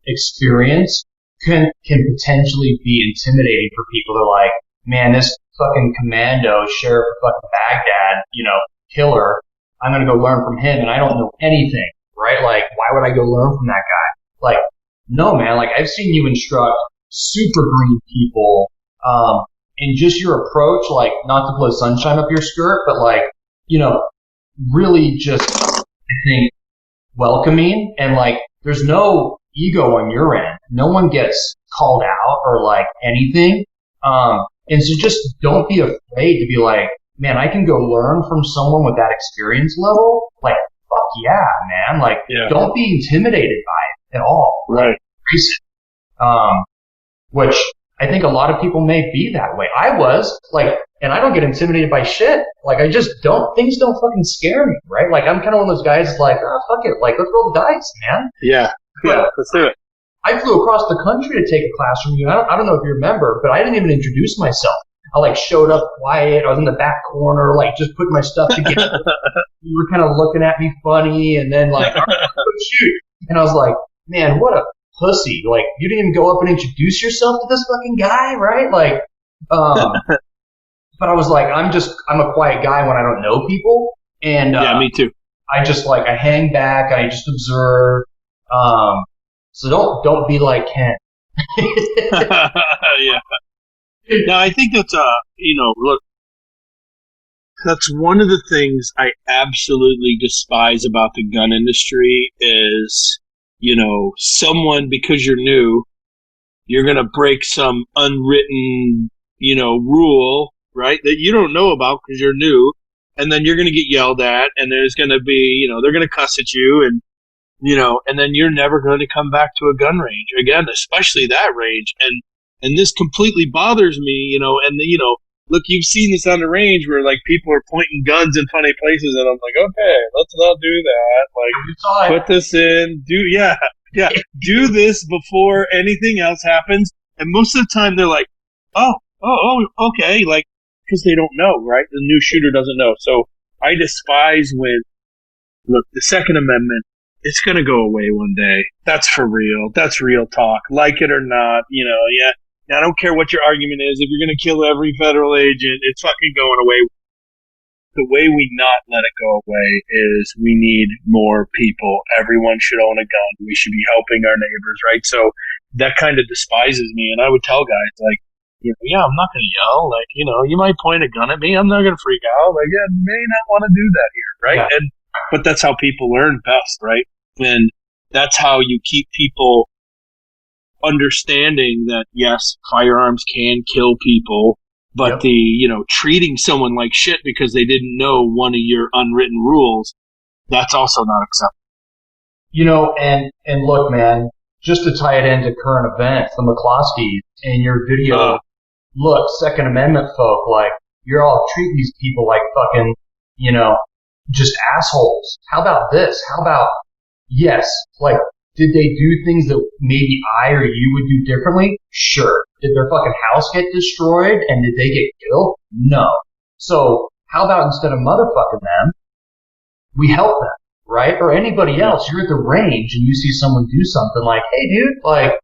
experience can potentially be intimidating for people. They're like, man, this fucking commando, sheriff of fucking Baghdad, killer, I'm gonna go learn from him and I don't know anything, right? Why would I go learn from that guy? No, man, I've seen you instruct super green people, and just your approach, not to blow sunshine up your skirt, but really just, I think, welcoming, and there's no ego on your end. No one gets called out or anything. And so just don't be afraid to be man, I can go learn from someone with that experience level. Fuck yeah, man. Don't be intimidated by it at all. Right. Which I think a lot of people may be that way. I was, and I don't get intimidated by shit. Things don't fucking scare me, right? I'm kind of one of those guys oh, fuck it. Let's roll the dice, man. Yeah, let's do it. I flew across the country to take a class from you. I don't know if you remember, but I didn't even introduce myself. I showed up quiet. I was in the back corner, just putting my stuff together. You were kind of looking at me funny, and then all right, shoot. And I was like, man, what a pussy. You didn't even go up and introduce yourself to this fucking guy, right? But I was I'm a quiet guy when I don't know people. And, yeah, me too. I just I hang back and I just observe. So don't be like Ken. Yeah. No, I think that's look, that's one of the things I absolutely despise about the gun industry is, someone, because you're new, you're going to break some unwritten, rule, right? That you don't know about because you're new. And then you're going to get yelled at, and there's going to be, they're going to cuss at you, and and then you're never going to come back to a gun range again, especially that range. And and this completely bothers me, and look, you've seen this on the range where like people are pointing guns in funny places, and I'm like, okay, let's not do that. Like, put this in, do this before anything else happens. And most of the time, they're like, okay, like, because they don't know, right? The new shooter doesn't know. So I despise when, look, the Second Amendment, it's going to go away one day. That's for real. That's real talk. Like it or not, yeah. I don't care what your argument is. If you're going to kill every federal agent, it's fucking going away. The way we not let it go away is we need more people. Everyone should own a gun. We should be helping our neighbors, right? So that kind of despises me. And I would tell guys, like, yeah, I'm not going to yell. Like, you might point a gun at me. I'm not going to freak out. Like, yeah, you may not want to do that here, right? Yeah. But that's how people learn best, right? And that's how you keep people understanding that, yes, firearms can kill people, but treating someone like shit because they didn't know one of your unwritten rules, that's also not acceptable. And look, man, just to tie it into current events, the McCloskeys in your video, look, Second Amendment folk, like, you're all treating these people like fucking, just assholes. How about this? How about, yes, like, did they do things that maybe I or you would do differently? Sure. Did their fucking house get destroyed and did they get killed? No. So how about instead of motherfucking them, we help them, right? Or anybody else. You're at the range and you see someone do something like, hey, dude, like,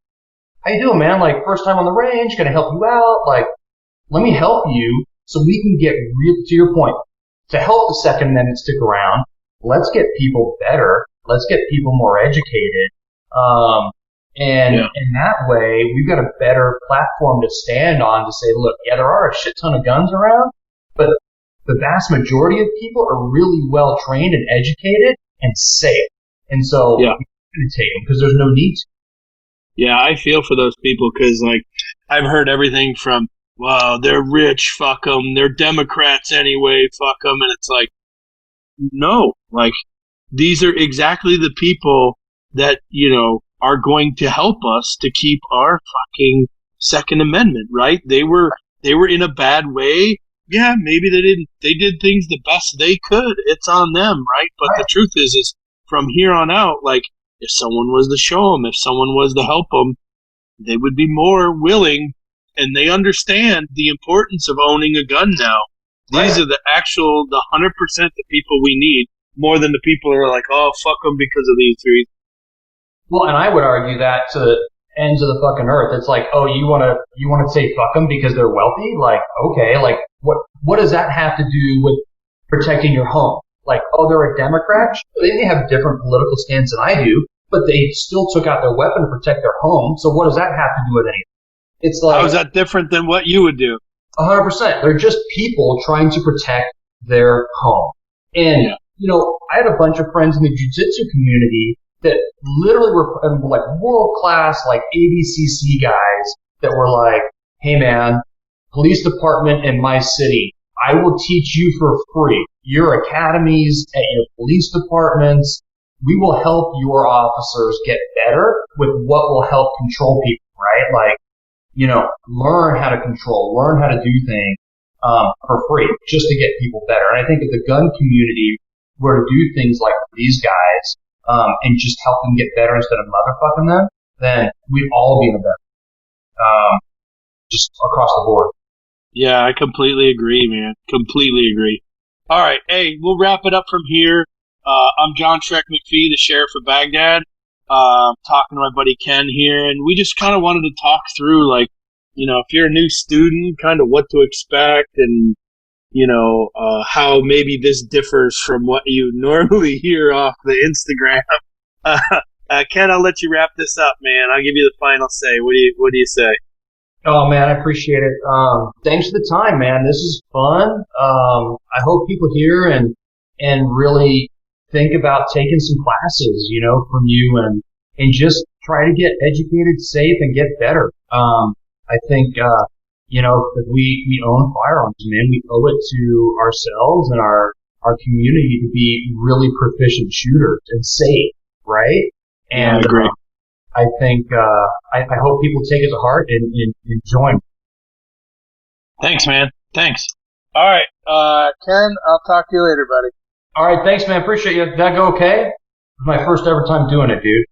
how you doing, man? Like, first time on the range, gonna help you out. Like, let me help you so we can get real, to your point, to help the Second Amendment stick around. Let's get people better. Let's get people more educated. In that way, we've got a better platform to stand on to say, look, yeah, there are a shit ton of guns around, but the vast majority of people are really well trained and educated and safe. And so we're going to take them because there's no need to. Yeah, I feel for those people because, like, I've heard everything from, well, they're rich, fuck them, they're Democrats anyway, fuck them, and it's like, no, like, these are exactly the people that, are going to help us to keep our fucking Second Amendment, right? They were in a bad way. Yeah, maybe they did things the best they could. It's on them, right? But the truth is from here on out, like, if someone was to show them, if someone was to help them, they would be more willing, and they understand the importance of owning a gun now. These are the 100% the people we need, more than the people who are like, oh, fuck them because of these three. Well, and I would argue that to the ends of the fucking earth. It's like, oh, you want to say fuck them because they're wealthy? Like, okay, like, what does that have to do with protecting your home? Like, oh, they're a Democrat? They may have a different political stance than I do, but they still took out their weapon to protect their home. So what does that have to do with anything? It's like, how is that different than what you would do? 100%. They're just people trying to protect their home. And, I had a bunch of friends in the jiu-jitsu community that literally were like world-class, like ABCC guys that were like, hey man, police department in my city, I will teach you for free. Your academies at your police departments, we will help your officers get better with what will help control people, right? Like, learn how to control, learn how to do things for free just to get people better. And I think if the gun community were to do things like these guys, and just help them get better instead of motherfucking them, then we'd all be in a better, just across the board. Yeah, I completely agree, man. Completely agree. All right, hey, we'll wrap it up from here. I'm John Shrek McPhee, the sheriff of Baghdad. Talking to my buddy Ken here, and we just kind of wanted to talk through, like, if you're a new student, kind of what to expect, and how maybe this differs from what you normally hear off the Instagram. Ken, I'll let you wrap this up, man. I'll give you the final say. What do you say? Oh man, I appreciate it. Thanks for the time, man. This is fun. I hope people hear and really think about taking some classes, from you and just try to get educated, safe, and get better. I think, if we own firearms, man, we owe it to ourselves and our community to be really proficient shooters and safe, right? And I agree. I think I hope people take it to heart and join. Thanks, man. Thanks. All right, Ken. I'll talk to you later, buddy. All right, thanks, man. Appreciate you. Did that go okay? It was my first ever time doing it, dude.